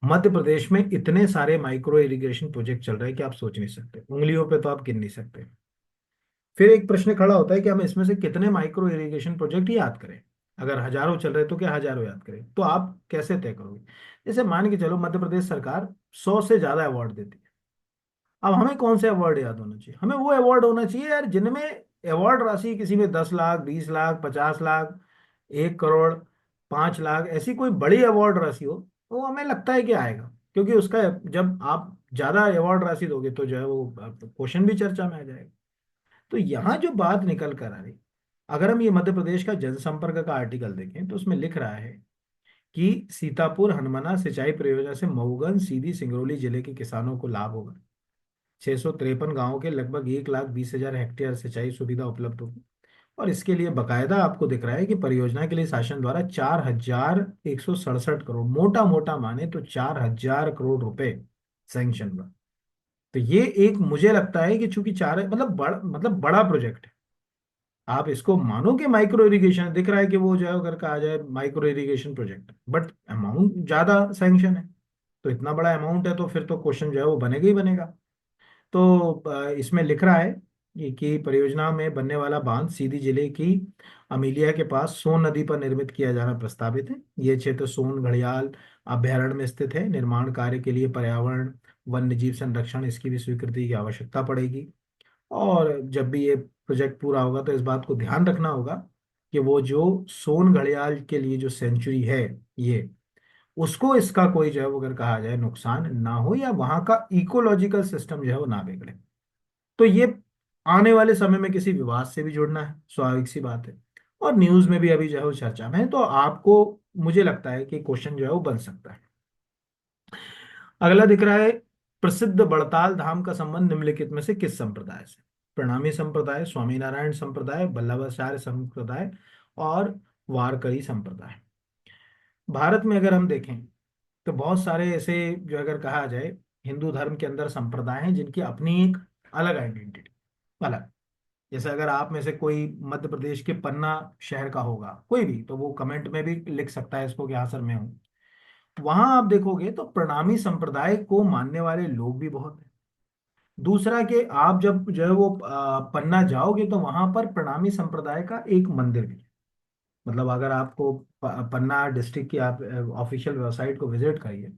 मध्य प्रदेश में इतने सारे माइक्रो इरिगेशन प्रोजेक्ट चल रहे हैं कि आप सोच नहीं सकते, उंगलियों पे तो आप गिन नहीं सकते। फिर एक प्रश्न खड़ा होता है कि हम इसमें से कितने माइक्रो इरिगेशन प्रोजेक्ट याद करें। अगर हजारों चल रहे तो क्या हजारों याद करें, तो आप कैसे तय करोगे। जैसे मान के चलो मध्य प्रदेश सरकार 100 से ज्यादा अवार्ड देती है। अब हमें कौन से अवार्ड याद होना चाहिए, हमें वो अवार्ड होना चाहिए यार जिनमें अवार्ड राशि किसी में 10 लाख, 20 लाख, 50 लाख, 1 करोड़, 5 लाख, ऐसी कोई बड़ी अवार्ड राशि हो, तो हमें लगता है कि आएगा। क्योंकि उसका, जब आप ज्यादा अवार्ड राशि दोगे तो जो है वो क्वेश्चन भी चर्चा में आ जाएगा। तो यहाँ जो बात निकल कर आ रही, अगर हम ये मध्य प्रदेश का जनसंपर्क का आर्टिकल देखें तो उसमें लिख रहा है कि सीतापुर हनुमाना सिंचाई परियोजना से मऊगंज, सीधी, सिंगरौली जिले के किसानों को लाभ होगा। 653 गांवों के लगभग 1,20,000 हेक्टेयर सिंचाई सुविधा उपलब्ध होगी। और इसके लिए बकायदा आपको दिख रहा है कि परियोजना के लिए शासन द्वारा 4,167 करोड़, मोटा मोटा माने तो 4,000 करोड़ रुपए सैंक्शन हुआ। तो ये एक मुझे लगता है कि चूंकि चार मतलब बड़ा प्रोजेक्ट है। आप इसको मानो कि माइक्रो इरिगेशन दिख रहा है कि वो जो है अगर कहा जाए micro irrigation project, but amount ज्यादा सैंक्शन है। तो इतना बड़ा अमाउंट है तो फिर तो क्वेश्चन जो है वो बनेगा ही बनेगा। तो इसमें लिख रहा है कि परियोजना में बनने वाला बांध सीधी जिले की अमीलिया के पास सोन नदी पर निर्मित किया जाना प्रस्तावित है। ये क्षेत्र सोन घड़ियाल अभयारण्य में स्थित है। निर्माण कार्य के लिए पर्यावरण वन्य जीव संरक्षण इसकी भी स्वीकृति की आवश्यकता पड़ेगी। और जब भी ये प्रोजेक्ट पूरा होगा तो इस बात को ध्यान रखना होगा कि वो जो सोन घड़ियाल के लिए जो सेंचुरी है, ये उसको इसका कोई जो है वो अगर कहा जाए नुकसान ना हो, या वहां का इकोलॉजिकल सिस्टम जो है वो ना बिगड़े। तो ये आने वाले समय में किसी विवाद से भी जुड़ना है, स्वाभाविक सी बात है। और न्यूज में भी अभी जो है वो चर्चा में है, तो आपको मुझे लगता है कि क्वेश्चन जो है वो बन सकता है। अगला दिख रहा है, प्रसिद्ध बड़ताल धाम का संबंध निम्नलिखित में से किस संप्रदाय से? प्रणामी संप्रदाय, स्वामीनारायण संप्रदाय, वल्लभाचार्य संप्रदाय और वारकरी संप्रदाय। भारत में अगर हम देखें तो बहुत सारे ऐसे जो अगर कहा जाए हिंदू धर्म के अंदर संप्रदाय हैं जिनकी अपनी एक अलग आइडेंटिटी, अलग। जैसे अगर आप में से कोई मध्य प्रदेश के पन्ना शहर का होगा कोई भी, तो वो कमेंट में भी लिख सकता है इसको कि हाँ सर मैं हूँ। वहां आप देखोगे तो प्रणामी संप्रदाय को मानने वाले लोग भी बहुत हैं। दूसरा कि आप जब जो है वो पन्ना जाओगे तो वहां पर प्रणामी संप्रदाय का एक मंदिर भी है। मतलब अगर आपको पन्ना डिस्ट्रिक्ट की आप ऑफिशियल वेबसाइट को विजिट करिए,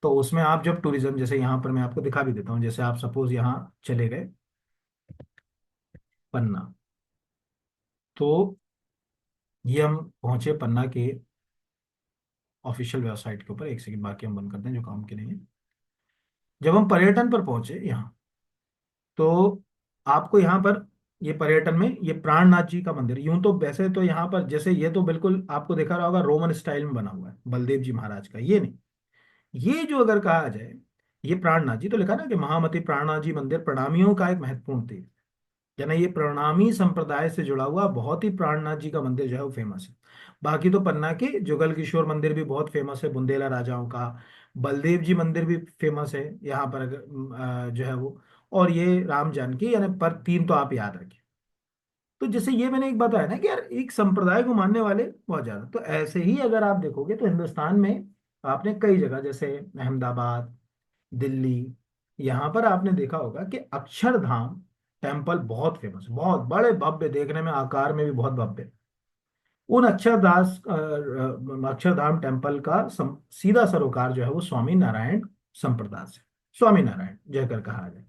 तो उसमें आप जब टूरिज्म, जैसे यहाँ पर मैं आपको दिखा भी देता हूँ, जैसे आप सपोज यहाँ चले गए पन्ना, तो ये हम पहुंचे पन्ना के ऑफिशियल वेबसाइट के ऊपर। एक सेकंड बाकी हम बंद करते हैं जो काम के नहीं है। जब हम पर्यटन पर पहुंचे यहाँ, तो आपको यहाँ पर ये पर्यटन में ये प्राणनाथ जी का मंदिर, यूं तो वैसे तो यहाँ पर जैसे ये तो बिल्कुल आपको देखा रहा होगा रोमन स्टाइल में बना हुआ है बलदेव जी महाराज का, ये नहीं। ये जो अगर कहा जाए, ये प्राणनाथ जी तो लिखा ना कि महामती प्राणनाथ जी मंदिर प्रणामियों का एक महत्वपूर्ण तीर्थ, यानी ये प्रणामी संप्रदाय से जुड़ा हुआ बहुत ही प्राणनाथ जी का मंदिर जो है वो फेमस है। बाकी तो पन्ना के जुगल किशोर मंदिर भी बहुत फेमस है बुंदेला राजाओं का। बलदेव जी मंदिर भी फेमस है यहाँ पर अगर जो है वो। और ये राम जानकी, यानी पर तीन तो आप याद रखिए। तो जैसे ये मैंने एक बताया ना कि यार एक संप्रदाय को मानने वाले बहुत ज्यादा, तो ऐसे ही अगर आप देखोगे तो हिंदुस्तान में आपने कई जगह जैसे अहमदाबाद, दिल्ली, यहाँ पर आपने देखा होगा कि अक्षरधाम टेम्पल बहुत फेमस, बहुत बड़े भव्य, देखने में आकार में भी बहुत भव्य। उन अक्षरधाम टेम्पल का सीधा सरोकार जो है वो स्वामी नारायण संप्रदाय से, स्वामी नारायण जयकर कहा जाए।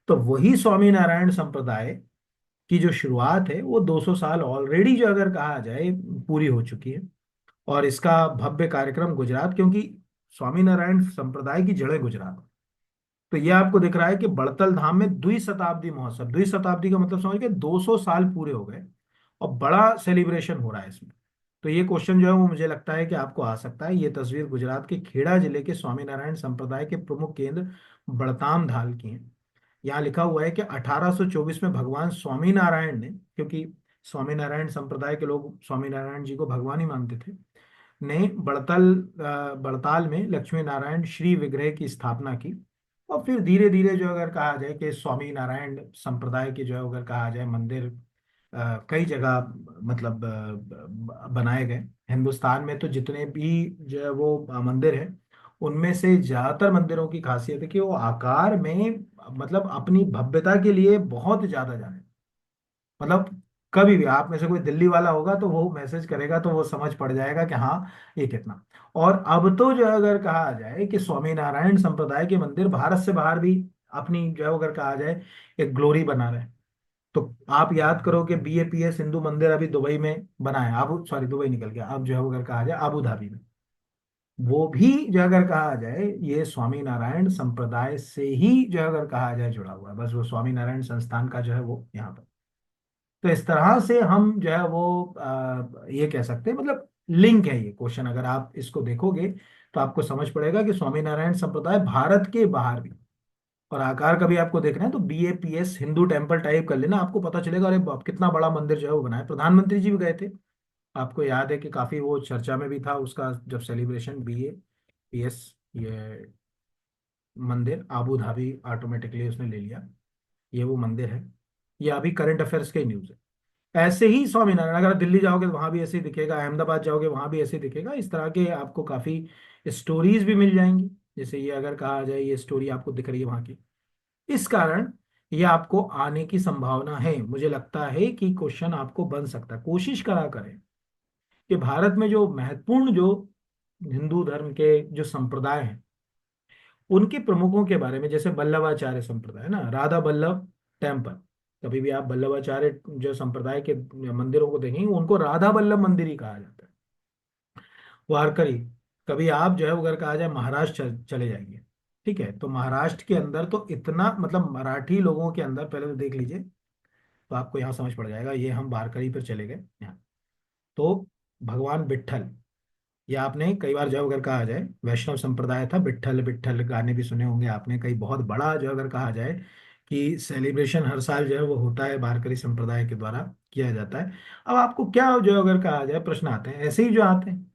तो वही स्वामी नारायण संप्रदाय की जो शुरुआत है वो 200 साल ऑलरेडी जो अगर कहा जाए पूरी हो चुकी है। और इसका भव्य कार्यक्रम गुजरात, क्योंकि स्वामी नारायण संप्रदाय की जड़ें गुजरात। तो ये आपको दिख रहा है कि बड़तल धाम में द्विशताब्दी महोत्सव, द्विशताब्दी का मतलब समझ के 200 साल पूरे हो गए और बड़ा सेलिब्रेशन हो रहा है इसमें। तो ये क्वेश्चन जो है वो मुझे लगता है कि आपको आ सकता है। ये तस्वीर गुजरात के खेड़ा जिले के स्वामीनारायण संप्रदाय के प्रमुख केंद्र बड़ताम धाल की है। यहाँ लिखा हुआ है कि 1824 में भगवान स्वामीनारायण ने, क्योंकि स्वामीनारायण संप्रदाय के लोग स्वामीनारायण जी को भगवान ही मानते थे, ने बड़ताल में लक्ष्मी नारायण श्री विग्रह की स्थापना की। और फिर धीरे धीरे जो अगर कहा जाए कि स्वामी नारायण संप्रदाय के जो है अगर कहा जाए मंदिर कई जगह मतलब बनाए गए। हिंदुस्तान में तो जितने भी जो है वो मंदिर है, उनमें से ज्यादातर मंदिरों की खासियत है कि वो आकार में मतलब अपनी भव्यता के लिए बहुत ज्यादा जाने। मतलब कभी भी आप में से कोई दिल्ली वाला होगा तो वो मैसेज करेगा तो वो समझ पड़ जाएगा कि हाँ ये कितना। और अब तो जो है अगर कहा जाए कि स्वामीनारायण संप्रदाय के मंदिर भारत से बाहर भी अपनी जो है अगर कहा जाए एक ग्लोरी बना रहे हैं। तो आप याद करो कि BAPS हिंदू मंदिर अभी दुबई में बना है, अब सॉरी दुबई निकल गया, अब जो है अगर कहा जाए अबू धाबी में। वो भी जो अगर कहा जाए ये स्वामी नारायण संप्रदाय से ही जो है अगर कहा जाए जुड़ा हुआ है, बस वो स्वामी नारायण संस्थान का जो है वो यहाँ पर। तो इस तरह से हम जो है वो ये कह सकते हैं, मतलब लिंक है ये क्वेश्चन, अगर आप इसको देखोगे तो आपको समझ पड़ेगा कि स्वामीनारायण संप्रदाय भारत के बाहर भी, और आकार का भी आपको देखना है तो BAPS हिंदू टेम्पल टाइप कर लेना, आपको पता चलेगा अरे बाप कितना बड़ा मंदिर जो है वो बना है। प्रधानमंत्री जी भी गए थे, आपको याद है कि काफी वो चर्चा में भी था उसका, जब सेलिब्रेशन BAPS ये मंदिर आबू धाबी ऑटोमेटिकली उसने ले लिया, ये वो मंदिर है। ये अभी करंट अफेयर्स के न्यूज है। ऐसे ही स्वामीनारायण, अगर आप दिल्ली जाओगे तो वहां भी ऐसे ही दिखेगा, अहमदाबाद जाओगे वहां भी ऐसे ही दिखेगा। इस तरह के आपको काफी स्टोरीज भी मिल जाएंगी। जैसे ये अगर कहा जाए ये स्टोरी आपको दिख रही है वहां की, इस कारण ये आपको आने की संभावना है। मुझे लगता है कि क्वेश्चन आपको बन सकता है, कोशिश करा करें कि भारत में जो महत्वपूर्ण जो हिंदू धर्म के जो संप्रदाय हैं उनके प्रमुखों के बारे में, जैसे वल्लभाचार्य संप्रदाय ना, राधा वल्लभ टेम्पल, कभी भी आप वल्लभाचार्य जो संप्रदाय के मंदिरों को देखेंगे उनको राधा वल्लभ मंदिर ही कहा जाता है। वारकरी, कभी आप जो है अगर कहा जाए महाराष्ट्र चले जाइए, ठीक है, तो महाराष्ट्र के अंदर तो इतना मतलब मराठी लोगों के अंदर, पहले तो देख लीजिए तो आपको यहाँ समझ पड़ जाएगा। ये हम वारकरी पर चले गए यहाँ, तो भगवान विट्ठल, ये आपने कई बार जो अगर कहा जाए वैष्णव संप्रदाय था, विट्ठल विट्ठल गाने भी सुने होंगे आपने कई, बहुत बड़ा जो अगर कहा जाए कि सेलिब्रेशन हर साल जो है वो होता है वारकरी संप्रदाय के द्वारा किया जाता है। अब आपको क्या जो अगर कहा जाए प्रश्न आते हैं ऐसे ही जो आते हैं,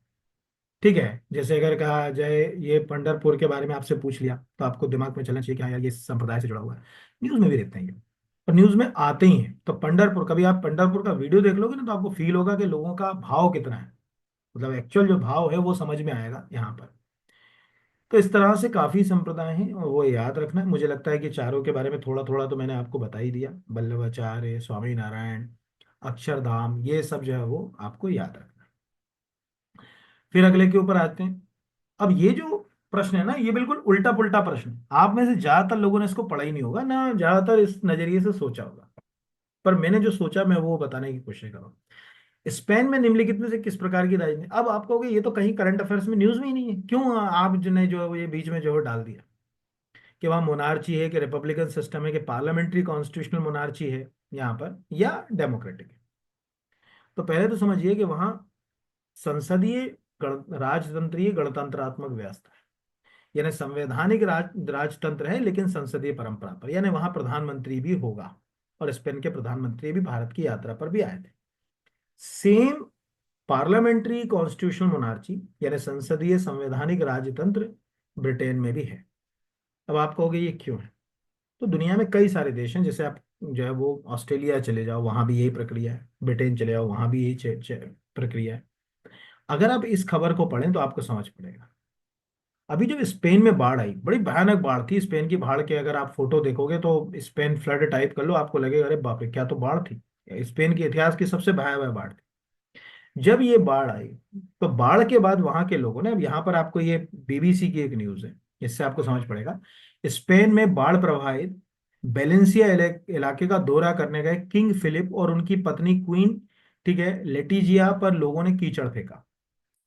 ठीक है, जैसे अगर कहा जाए ये पंढरपुर के बारे में आपसे पूछ लिया तो आपको दिमाग में चलना चाहिए कि हाँ यार ये इस संप्रदाय से जुड़ा हुआ है, न्यूज में भी रहते हैं ये, और न्यूज में आते ही हैं। तो पंढरपुर, कभी आप पंढरपुर का वीडियो देख लोगे ना तो आपको फील होगा कि लोगों का भाव कितना है, मतलब एक्चुअल जो भाव है वो समझ में आएगा यहाँ पर। तो इस तरह से काफी संप्रदाय हैं और वो याद रखना है। मुझे लगता है कि चारों के बारे में थोड़ा थोड़ा तो मैंने आपको बता ही दिया, वल्लभाचार्य, स्वामी नारायण, अक्षरधाम, ये सब जो है वो आपको याद रखना है। फिर अगले के ऊपर आते हैं। अब ये जो प्रश्न है ना ये बिल्कुल उल्टा पुल्टा प्रश्न है, आप में से ज्यादातर लोगों ने इसको पढ़ा ही नहीं होगा ना, ज्यादातर इस नजरिए से सोचा होगा, पर मैंने जो सोचा मैं वो बताने की कोशिश कर रहा हूँ। स्पेन में निम्नलिखित में से किस प्रकार की राजनीति, अब आप कहोगे ये तो कहीं करंट अफेयर्स में न्यूज में ही नहीं है, क्यों आप जो ने जो ये बीच में जो है डाल दिया कि वहाँ मोनार्ची है, कि रिपब्लिकन सिस्टम है, कि पार्लियामेंट्री कॉन्स्टिट्यूशनल मोनार्ची है यहाँ पर, या डेमोक्रेटिक है। तो पहले तो समझिए कि वहाँ संसदीय राजतंत्रीय गणतंत्रात्मक व्यवस्था है, यानी संवैधानिक राजतंत्र है लेकिन संसदीय परंपरा पर, यानी वहां प्रधानमंत्री भी होगा। और स्पेन के प्रधानमंत्री भी भारत की यात्रा पर भी आए थे। सेम पार्लियामेंट्री कॉन्स्टिट्यूशनल मोनार्ची यानी संसदीय संवैधानिक राजतंत्र ब्रिटेन में भी है। अब आप कहोगे ये क्यों है, तो दुनिया में कई सारे देश हैं, जैसे आप जो है वो ऑस्ट्रेलिया चले जाओ वहां भी यही प्रक्रिया है, ब्रिटेन चले जाओ वहां भी यही प्रक्रिया है। अगर आप इस खबर को पढ़ें तो आपको समझ पड़ेगा। अभी जब स्पेन में बाढ़ आई, बड़ी भयानक बाढ़ थी, स्पेन की बाढ़ के अगर आप फोटो देखोगे तो स्पेन फ्लड टाइप कर लो, आपको लगेगा अरे बाप रे क्या तो बाढ़ थी, स्पेन के इतिहास की सबसे भयावह बाढ़ थी। जब ये बाढ़ आई तो बाढ़ के बाद वहां के लोगों ने, अब यहाँ पर आपको ये BBC की एक न्यूज है, इससे आपको समझ पड़ेगा। स्पेन में बाढ़ प्रभावित बेलेंसिया इलाके का दौरा करने गए किंग फिलिप और उनकी पत्नी क्वीन, ठीक है, लेटिजिया पर लोगों ने कीचड़ फेंका।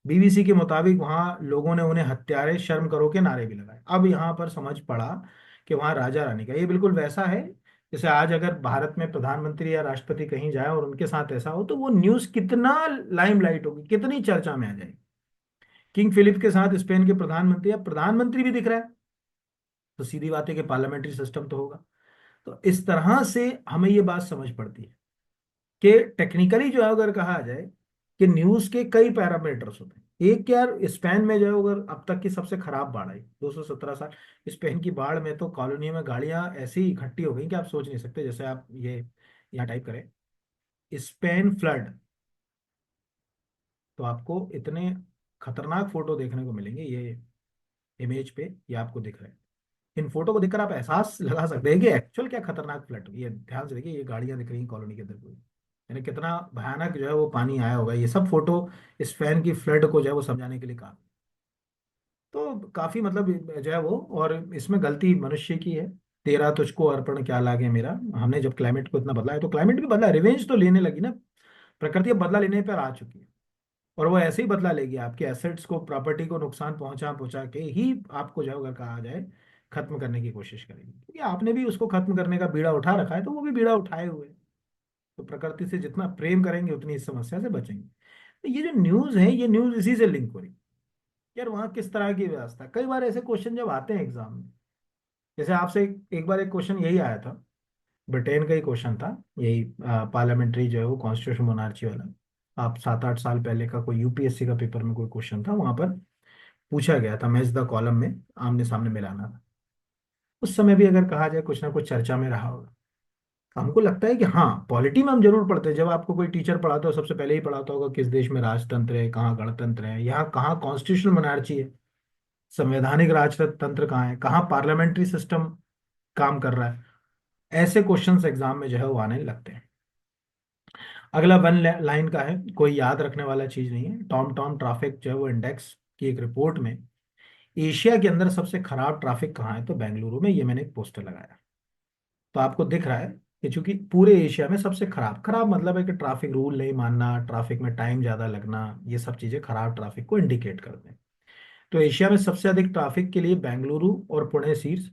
BBC के मुताबिक वहां लोगों ने उन्हें हत्यारे शर्म करो के नारे भी लगाए। अब यहाँ पर समझ पड़ा कि वहां राजा रानी का, ये बिल्कुल वैसा है जैसे आज अगर भारत में प्रधानमंत्री या राष्ट्रपति कहीं जाए और उनके साथ ऐसा हो तो वो न्यूज कितना लाइमलाइट होगी, कितनी चर्चा में आ जाएगी। किंग फिलिप के साथ स्पेन के प्रधानमंत्री, या प्रधानमंत्री भी दिख रहा है, तो सीधी बात है कि पार्लियामेंट्री सिस्टम तो होगा। तो इस तरह से हमें ये बात समझ पड़ती है कि टेक्निकली जो है अगर कहा जाए कि न्यूज के कई पैरामीटर्स होते हैं। एक यार स्पेन में जो है अगर अब तक की सबसे खराब बाढ़ आई 217 साल, स्पेन की बाढ़ में तो कॉलोनियों में गाड़ियां ऐसी इकट्ठी हो गई कि आप सोच नहीं सकते। जैसे आप ये यहाँ टाइप करें स्पेन फ्लड, तो आपको इतने खतरनाक फोटो देखने को मिलेंगे, ये इमेज पे ये आपको दिख रहे हैं। इन फोटो को देखकर आप एहसास लगा सकते हैं कि एक्चुअल क्या खतरनाक फ्लड, ये ध्यान से देखिए, ये गाड़ियां दिख रही हैं कॉलोनी के अंदर पूरी, यानी कितना भयानक जो है वो पानी आया होगा। ये सब फोटो इस फैन की फ्लड को जो है वो समझाने के लिए कहा। तो काफी मतलब जो है वो, और इसमें गलती मनुष्य की है। तेरा तुझको अर्पण क्या लागे मेरा, हमने जब क्लाइमेट को इतना बदला है तो क्लाइमेट भी बदला, रिवेंज तो लेने लगी ना, प्रकृति अब बदला लेने पर आ चुकी है। और वो ऐसे ही बदला लेगी, आपके एसेट्स को, प्रॉपर्टी को नुकसान पहुंचा पहुंचा के ही आपको जो है अगर कहा जाए खत्म करने की कोशिश करेगी, क्योंकि आपने भी उसको खत्म करने का बीड़ा उठा रखा है तो वो भी बीड़ा उठाए हुए हैं। तो प्रकृति से जितना प्रेम करेंगे उतनी इस समस्या से बचेंगे। तो ये जो न्यूज है ये न्यूज इसी से लिंक हो रही है। यार वहाँ किस तरह की व्यवस्था, कई बार ऐसे क्वेश्चन जब आते हैं एग्जाम में जैसे आपसे एक बार एक क्वेश्चन यही आया था, ब्रिटेन का ही क्वेश्चन था, यही पार्लियामेंट्री जो है वो कॉन्स्टिट्यूशन मोनार्ची वाला। आप 7-8 साल पहले का कोई यूपीएससी का पेपर में कोई क्वेश्चन था, वहां पर पूछा गया था मैच द कॉलम में, आमने सामने मिलाना था। उस समय भी अगर कहा जाए कुछ ना कुछ चर्चा में रहा होगा। हमको लगता है कि हाँ, पॉलिटी में हम जरूर पढ़ते हैं, जब आपको कोई टीचर पढ़ाता हो सबसे पहले ही पढ़ाता होगा किस देश में राजतंत्र है, कहाँ गणतंत्र है, यहाँ कहाँ कॉन्स्टिट्यूशनल मोनार्ची है, संवैधानिक राजतंत्र कहाँ है, कहाँ पार्लियामेंट्री सिस्टम काम कर रहा है। ऐसे क्वेश्चंस एग्जाम में जो है वो आने लगते हैं। अगला वन लाइन का है, कोई याद रखने वाला चीज नहीं है। टॉम टॉम ट्रैफिक जो है वो इंडेक्स की एक रिपोर्ट में एशिया के अंदर सबसे खराब ट्रैफिक कहाँ है, तो बेंगलुरु में। ये मैंने एक पोस्टर लगाया, तो आपको दिख रहा है कि चूंकि पूरे एशिया में सबसे खराब, खराब मतलब है कि ट्रैफिक रूल नहीं मानना, ट्रैफिक में टाइम ज्यादा लगना, ये सब चीजें खराब ट्रैफिक को इंडिकेट करते हैं। तो एशिया में सबसे अधिक ट्रैफिक के लिए बेंगलुरु और पुणे शीर्ष।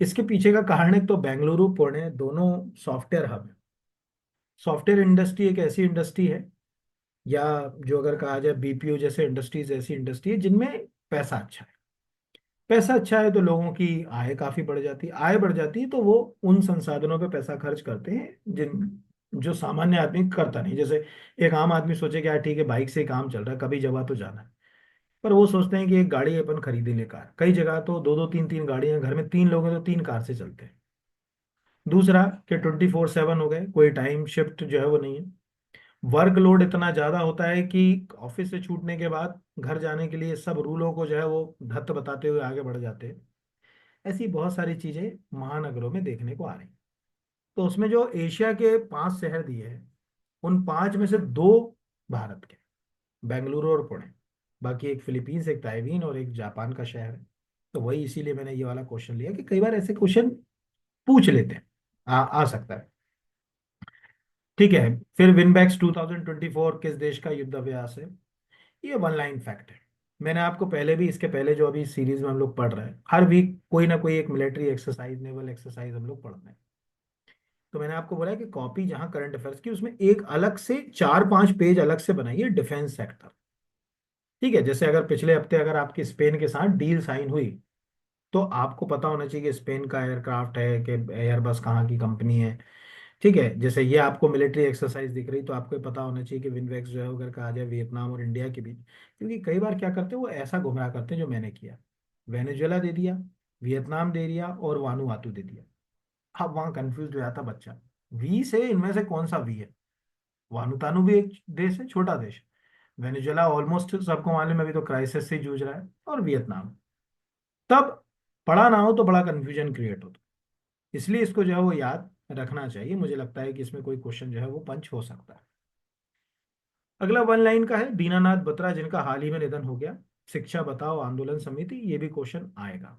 इसके पीछे का कारण है, तो बेंगलुरु पुणे दोनों सॉफ्टवेयर हब है। सॉफ्टवेयर इंडस्ट्री एक ऐसी इंडस्ट्री है, या जो अगर कहा जाए बीपीओ जैसे इंडस्ट्रीज, ऐसी इंडस्ट्री है जिनमें पैसा अच्छा है। पैसा अच्छा है तो लोगों की आय काफी बढ़ जाती है, आय बढ़ जाती है तो वो उन संसाधनों पे पैसा खर्च करते हैं जिन जो सामान्य आदमी करता नहीं। जैसे एक आम आदमी सोचे कि यार ठीक है, बाइक से ही काम चल रहा है, कभी जगह तो जाना है, पर वो सोचते हैं कि एक गाड़ी अपन खरीदे ले कार, कई जगह तो दो दो तीन तीन गाड़ियां, घर में 3 लोग हैं तो 3 कार से चलते हैं। दूसरा कि 24/7 हो गए, कोई टाइम शिफ्ट जो है वो नहीं है। वर्कलोड इतना ज्यादा होता है कि ऑफिस से छूटने के बाद घर जाने के लिए सब रूलों को जो है वो धत्त बताते हुए आगे बढ़ जाते हैं। ऐसी बहुत सारी चीजें महानगरों में देखने को आ रही। तो उसमें जो एशिया के 5 शहर दिए हैं, उन 5 में से 2 भारत के, बेंगलुरु और पुणे। बाकी एक फिलीपींस, एक ताइवान और एक जापान का शहर है। तो वही इसीलिए मैंने ये वाला क्वेश्चन लिया कि कई बार ऐसे क्वेश्चन पूछ लेते हैं, आ सकता है। ठीक है, फिर विनबैक्स 2024 किस देश का युद्ध अभ्यास है? ये वन लाइन फैक्ट है। मैंने आपको पहले भी, इसके पहले जो अभी सीरीज में हम लोग पढ़ रहे हैं, हर वीक कोई ना कोई एक मिलिट्री एक्सरसाइज, नेवल एक्सरसाइज हम लोग पढ़ते हैं। तो मैंने आपको बोला कि कॉपी जहां करंट अफेयर्स की, उसमें एक अलग से 4-5 पेज अलग से बनाइए डिफेंस सेक्टर। ठीक है, जैसे अगर पिछले हफ्ते अगर आपकी स्पेन के साथ डील साइन हुई, तो आपको पता होना चाहिए कि स्पेन का एयरक्राफ्ट है कि एयरबस कहाँ की कंपनी है। ठीक है, जैसे ये आपको मिलिट्री एक्सरसाइज दिख रही, तो आपको ये पता होना चाहिए कि विनवेक्स जो है अगर कहा जाए वियतनाम और इंडिया के बीच। क्योंकि कई बार क्या करते हैं वो ऐसा गुमराह करते हैं जो मैंने किया, वेनेजुएला दे दिया, वियतनाम दे दिया और वानुआतू दे दिया। अब वहां कंफ्यूज हो जाता बच्चा, वी से इनमें से कौन सा वी है? वानुतानु भी एक देश है, छोटा देश। वेनेजुएला ऑलमोस्ट सबको मालूम है अभी तो क्राइसिस से जूझ रहा है, और वियतनाम। तब पढ़ा ना हो तो बड़ा कंफ्यूजन क्रिएट होता है। इसलिए इसको जो है वो याद रखना चाहिए। मुझे लगता है कि इसमें कोई क्वेश्चन जो है वो पंच हो सकता है। अगला वन लाइन का है, दीनानाथ बत्रा जिनका हाल ही में निधन हो गया, शिक्षा बताओ आंदोलन समिति। ये भी क्वेश्चन आएगा,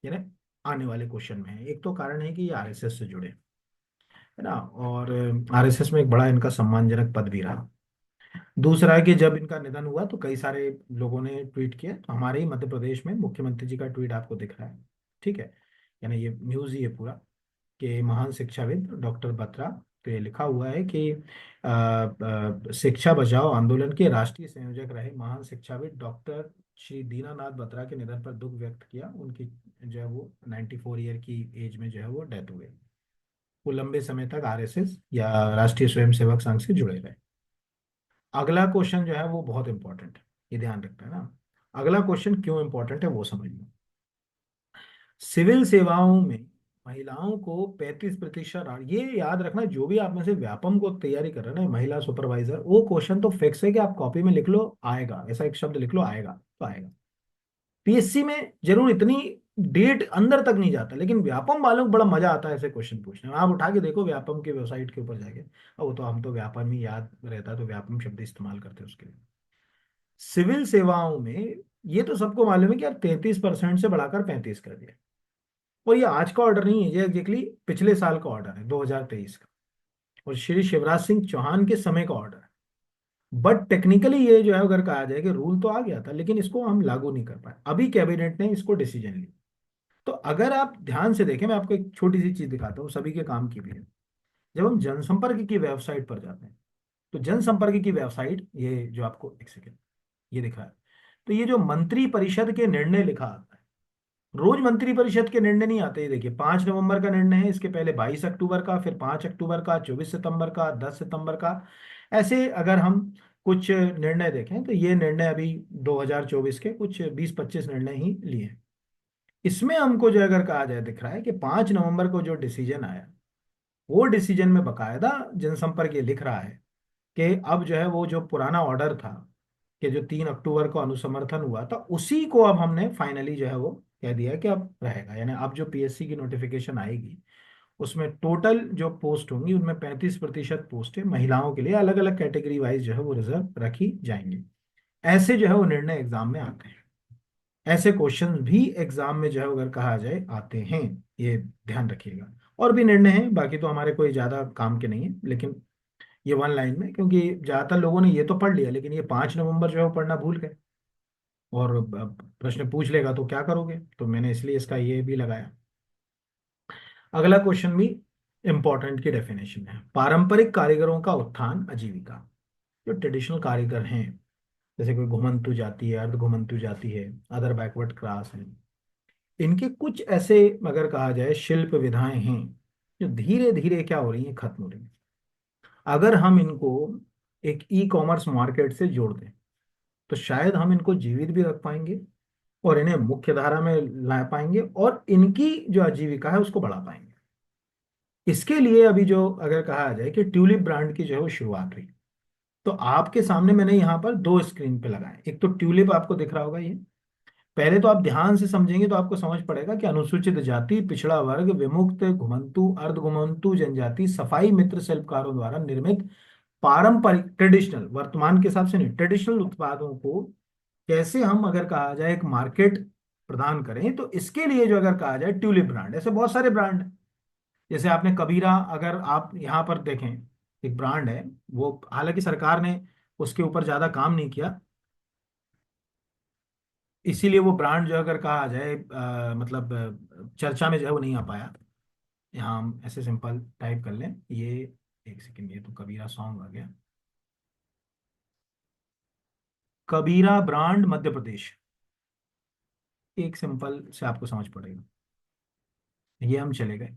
यानी आने वाले क्वेश्चन में है। एक तो कारण है कि ये आरएसएस से जुड़े, है ना, और आरएसएस में एक बड़ा इनका सम्मानजनक पद भी रहा। दूसरा है कि जब इनका निधन हुआ तो कई सारे लोगों ने ट्वीट किया, तो हमारे ही मध्य प्रदेश में मुख्यमंत्री जी का ट्वीट आपको दिख रहा है। ठीक है, यानी ये न्यूज़ ही है पूरा, कि महान शिक्षाविद डॉक्टर बत्रा, तो ये लिखा हुआ है कि शिक्षा बचाओ आंदोलन के राष्ट्रीय संयोजक रहे महान शिक्षाविद डॉक्टर श्री दीनानाथ बत्रा के निधन पर दुख व्यक्त किया। उनकी जो है वो 94 ईयर की एज में जो है वो डेथ हुई। वो लंबे समय तक आरएसएस या राष्ट्रीय स्वयंसेवक संघ से जुड़े रहे। अगला क्वेश्चन जो है वो बहुत इंपॉर्टेंट है, ये ध्यान रखना है ना। अगला क्वेश्चन क्यों इंपॉर्टेंट है वो समझिए। सिविल सेवाओं में महिलाओं को 35%, ये याद रखना, जो भी आप में से व्यापम को तैयारी कर रहे हैं ना, महिला सुपरवाइजर, वो क्वेश्चन तो फिक्स है कि आप कॉपी में लिख लो, आएगा, ऐसा एक शब्द लिख लो, आएगा तो आएगा। पीएससी में जरूर इतनी डेट अंदर तक नहीं जाता, लेकिन व्यापम वालों को बड़ा मजा आता है ऐसे क्वेश्चन पूछने में। आप उठा के देखो व्यापम की वेबसाइट के ऊपर जाके, अब वो तो हम तो व्यापम ही याद रहता है तो व्यापम शब्द इस्तेमाल करते हैं उसके लिए। सिविल सेवाओं में ये तो सबको मालूम है कि यार 33% से बढ़ाकर 35 कर दिया। और ये आज का ऑर्डर नहीं है, ये एग्जैक्टली पिछले साल का ऑर्डर है, 2023 का, और श्री शिवराज सिंह चौहान के समय का ऑर्डर है। बट टेक्निकली ये जो है अगर कहा जाए कि रूल तो आ गया था, लेकिन इसको हम लागू नहीं कर पाए, अभी कैबिनेट ने इसको डिसीजन लिया। तो अगर आप ध्यान से देखें, मैं आपको एक छोटी सी चीज दिखाता हूँ, सभी के काम की भी है। जब हम जनसंपर्क की वेबसाइट पर जाते हैं, तो जनसंपर्क की वेबसाइट, ये जो आपको एक सेकेंड ये दिखा है, तो ये जो मंत्री परिषद के निर्णय लिखा आता है, रोज मंत्रिपरिषद के निर्णय नहीं आते। ये देखिए 5 नवंबर का निर्णय है, इसके पहले 22 अक्टूबर का, फिर 5 अक्टूबर का, 24 सितंबर का, 10 सितंबर का। ऐसे अगर हम कुछ निर्णय देखें तो ये निर्णय अभी 2024 के कुछ 20-25 निर्णय ही लिए हैं। इसमें हमको जो अगर कहा जाए दिख रहा है कि 5 नवंबर को जो डिसीजन आया, वो डिसीजन में बकायदा जनसंपर्क ये लिख रहा है कि अब जो है वो जो पुराना ऑर्डर था कि जो 3 अक्टूबर को अनुसमर्थन हुआ था, उसी को अब हमने फाइनली जो है वो कह दिया है कि अब रहेगा। यानी अब जो पीएससी की नोटिफिकेशन आएगी उसमें टोटल जो पोस्ट होंगी उनमें 35% पोस्टें महिलाओं के लिए अलग अलग कैटेगरी वाइज जो है वो रिजर्व रखी जाएंगी। ऐसे जो है वो निर्णय एग्जाम में आते हैं, ऐसे क्वेश्चन भी एग्जाम में जो है अगर कहा जाए आते हैं। ये ध्यान रखिएगा। और भी निर्णय हैं, बाकी तो हमारे कोई ज्यादा काम के नहीं है, लेकिन ये वन लाइन में, क्योंकि ज्यादातर लोगों ने ये तो पढ़ लिया लेकिन ये 5 नवंबर जो है वो पढ़ना भूल गए, और अब प्रश्न पूछ लेगा तो क्या करोगे, तो मैंने इसलिए इसका ये भी लगाया। अगला क्वेश्चन भी इंपॉर्टेंट की डेफिनेशन है। पारंपरिक कारीगरों का उत्थान आजीविका। जो ट्रेडिशनल कारीगर हैं, जैसे कोई घुमंतु जाति है, अर्ध घुमंतु जाति है, अदर बैकवर्ड क्लास है, इनके कुछ ऐसे अगर कहा जाए शिल्प विधाएं हैं जो धीरे धीरे क्या हो रही हैं, खत्म हो रही हैं। अगर हम इनको एक ई कॉमर्स मार्केट से जोड़ दें तो शायद हम इनको जीवित भी रख पाएंगे और इन्हें मुख्य धारा में ला पाएंगे और इनकी जो आजीविका है उसको बढ़ा पाएंगे। इसके लिए अभी जो अगर कहा जाए कि ट्यूलिप ब्रांड की जो है वो शुरुआत हुई, तो आपके सामने मैंने यहाँ पर दो स्क्रीन पे लगाए। एक तो ट्यूलिप आपको दिख रहा होगा, ये पहले तो आप ध्यान से समझेंगे तो आपको समझ पड़ेगा कि अनुसूचित जाति, पिछड़ा वर्ग, विमुक्त, घुमंतु, अर्ध घुमंतु जनजाति, सफाई मित्र शिल्पकारों द्वारा निर्मित पारंपरिक ट्रेडिशनल, वर्तमान के हिसाब से नहीं, ट्रेडिशनल उत्पादों को कैसे हम अगर कहा जाए एक मार्केट प्रदान करें, तो इसके लिए जो अगर कहा जाए ट्यूलिप ब्रांड, ऐसे बहुत सारे ब्रांड हैं। जैसे आपने कबीरा, अगर आप यहाँ पर देखें, एक ब्रांड है वो, हालांकि सरकार ने उसके ऊपर ज्यादा काम नहीं किया, इसीलिए वो ब्रांड जो अगर कहा जाए मतलब चर्चा में जो है वो नहीं आ पाया। यहाँ हम ऐसे सिंपल टाइप कर लें ये, एक सेकंड, ये तो कबीरा सॉन्ग आ गया। कबीरा ब्रांड मध्य प्रदेश, एक सिंपल से आपको समझ पड़ेगा। ये हम चले गए,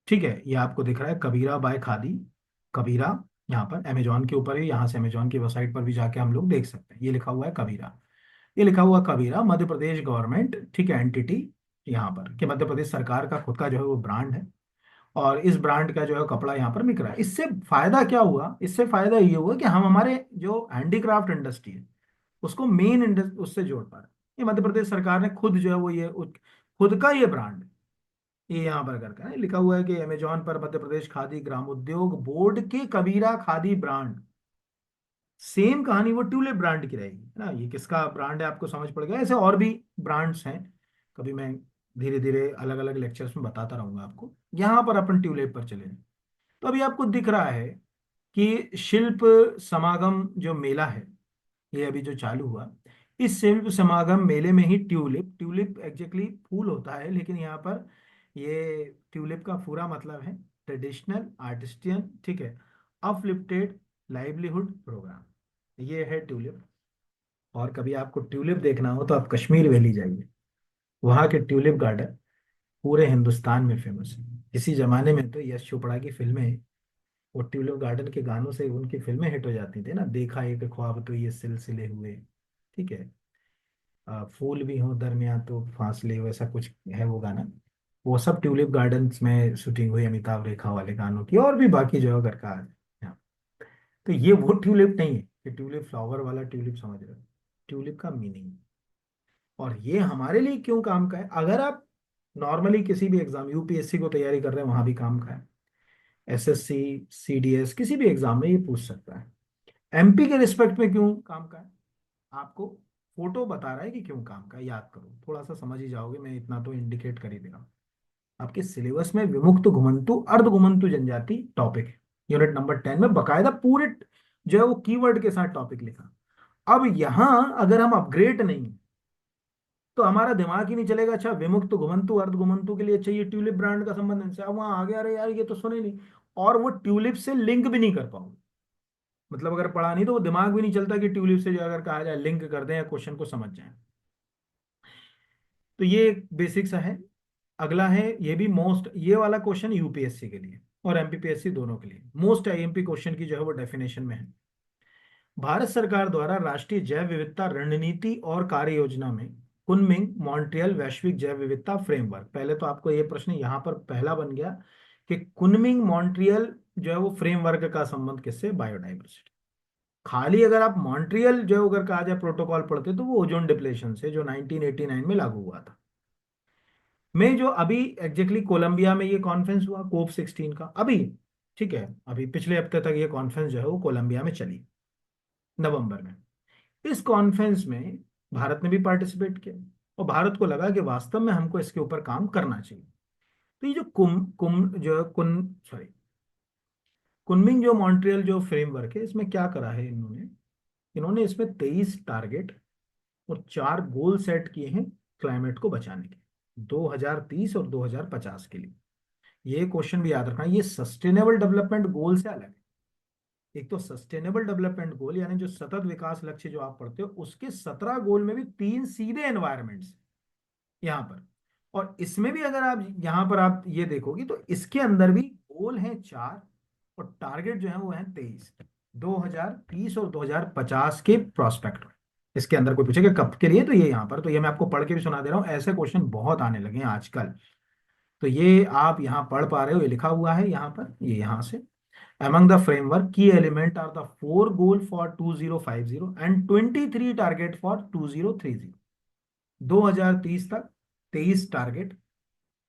ठीक है, ये आपको दिख रहा है कबीरा बाय खादी, कबीरा। यहाँ पर अमेजोन के ऊपर ही, यहाँ से अमेजोन की वेबसाइट पर भी जाके हम लोग देख सकते हैं, ये लिखा हुआ है कबीरा। ये लिखा हुआ कबीरा मध्य प्रदेश गवर्नमेंट, ठीक है, एंटिटी, यहाँ पर कि मध्य प्रदेश सरकार का खुद का जो है वो ब्रांड है। और इस ब्रांड का जो है कपड़ा यहाँ पर बिक रहा है। इससे फायदा क्या हुआ, इससे फायदा ये हुआ कि हम हमारे जो हैंडीक्राफ्ट इंडस्ट्री है उसको मेन उससे जोड़ पा रहे हैं। ये मध्य प्रदेश सरकार ने खुद जो है वो ये खुद का ये ब्रांड, ये यहाँ पर करके ना लिखा हुआ है कि अमेजोन पर मध्य प्रदेश खादी ग्रामोद्योग बोर्ड के कबीरा खादी ब्रांड। सेम कहानी वो ट्यूलिप ब्रांड की रहेगी, है ना। ये किसका ब्रांड है आपको समझ पड़ गया। ऐसे और भी ब्रांड्स हैं, कभी मैं धीरे धीरे अलग अलग लेक्चर्स में बताता रहूंगा आपको। यहाँ पर अपन ट्यूलिप पर चले, तो अभी आपको दिख रहा है कि शिल्प समागम जो मेला है, ये अभी जो चालू हुआ, इस शिल्प समागम मेले में ही ट्यूलिप, ट्यूलिप एग्जैक्टली फूल होता है, लेकिन यहाँ पर ये ट्यूलिप का पूरा मतलब है ट्रेडिशनल आर्टिस्टियन, ठीक है, अपलिफ्टेड लाइवलीहुड प्रोग्राम, ये है ट्यूलिप। और कभी आपको ट्यूलिप देखना हो तो आप कश्मीर वैली जाइए, वहाँ के ट्यूलिप गार्डन पूरे हिंदुस्तान में फेमस है। इसी जमाने में तो यश चोपड़ा की फिल्में, वो ट्यूलिप गार्डन के गानों से उनकी फिल्में हिट हो जाती थी ना, देखा एक ख्वाब तो ये सिलसिले हुए, ठीक है, फूल भी हो दरमियान तो फासले, वैसा कुछ है वो गाना। वो सब ट्यूलिप गार्डन्स में शूटिंग हुई, अमिताभ रेखा वाले गानों की, और भी बाकी जो है अगर कहा जाए। हाँ, तो ये वो ट्यूलिप नहीं है कि ट्यूलिप फ्लावर वाला ट्यूलिप समझ रहे हो, ट्यूलिप का मीनिंग। और ये हमारे लिए क्यों काम का है, अगर आप नॉर्मली किसी भी एग्जाम, यूपीएससी को तैयारी कर रहे हैं वहां भी काम का है, एसएससी, सीडीएस, किसी भी एग्जाम में ये पूछ सकता है। एमपी के रिस्पेक्ट में क्यों काम का है, आपको फोटो बता रहा है कि क्यों काम का है, याद करो, थोड़ा सा समझ ही जाओगे, मैं इतना तो इंडिकेट कर ही दे रहा हूँ। आपके सिलेबस में विमुक्त घुमंतु अर्ध घुमंतु जनजाति टॉपिक है, यूनिट नंबर 10 में बकायदा पूरे जो है वो कीवर्ड के साथ टॉपिक लिखा। अब यहां अगर हम अपग्रेड नहीं, तो हमारा दिमाग ही नहीं चलेगा, अच्छा विमुक्त घुमंतु अर्ध घुमंतु के लिए चाहिए ट्यूलिप ब्रांड का संबंध इनसे, अब वहां आ गया, अरे यार ये तो सुने नहीं, और वो ट्यूलिप से लिंक भी नहीं कर पाओगे। मतलब अगर पढ़ा नहीं तो वो दिमाग भी नहीं चलता कि ट्यूलिप से जो अगर कहा जाए लिंक कर दें या क्वेश्चन को समझ जाए। तो ये बेसिक सा है। अगला है, ये भी मोस्ट, ये वाला क्वेश्चन यूपीएससी के लिए और एमपीपीएससी दोनों के लिए मोस्ट आईएमपी क्वेश्चन की जो है वो डेफिनेशन में है। भारत सरकार द्वारा राष्ट्रीय जैव विविधता रणनीति और कार्य योजना में कुनमिंग मॉन्ट्रियल वैश्विक जैव विविधता फ्रेमवर्क, पहले तो आपको ये प्रश्न यहाँ पर पहला बन गया कि कुनमिंग मॉन्ट्रियल जो है वो फ्रेमवर्क का संबंध किससे, बायोडाइवर्सिटी। खाली अगर आप मॉन्ट्रियल जो है अगर कहा जाए प्रोटोकॉल पढ़ते तो वो ओजोन डिप्लेशन से जो 1989 में लागू हुआ था। में जो अभी एग्जैक्टली कोलंबिया में ये कॉन्फ्रेंस हुआ कोप 16 का अभी, ठीक है, अभी पिछले हफ्ते तक ये कॉन्फ्रेंस जो है वो कोलंबिया में चली, नवंबर में। इस कॉन्फ्रेंस में भारत ने भी पार्टिसिपेट किया और भारत को लगा कि वास्तव में हमको इसके ऊपर काम करना चाहिए। तो ये जो कुम कुम जो कुन सॉरी कुनमिंग जो मॉन्ट्रियल जो फ्रेमवर्क है, इसमें क्या करा है इन्होंने, इन्होंने इसमें 23 टारगेट और 4 गोल सेट किए हैं क्लाइमेट को बचाने के, 2030 और 2050 के लिए। ये क्वेश्चन भी याद रखना, ये सस्टेनेबल डेवलपमेंट गोल से अलग है। एक तो सस्टेनेबल डेवलपमेंट गोल यानी जो सतत विकास लक्ष्य जो आप पढ़ते हो, उसके 17 गोल में भी 3 सीधे एनवायरमेंट्स यहाँ पर। और इसमें भी अगर आप यहाँ पर आप ये देखोगे तो इसके अंदर भी गोल हैं 4 और टारगेट जो है वो है 23, 2030 और 2050 के प्रोस्पेक्ट में। इसके अंदर कोई पूछेगा कब के लिए, तो ये यहाँ पर, तो ये मैं आपको पढ़ के भी सुना दे रहा हूँ, ऐसे क्वेश्चन बहुत आने लगे हैं आजकल। तो ये आप यहाँ पढ़ पा रहे हो, ये लिखा हुआ है यहाँ पर, ये यहाँ से। Among the framework, key element are the 4 goal for 2050 and 23 target for 2030। 2030 तक 23 टारगेट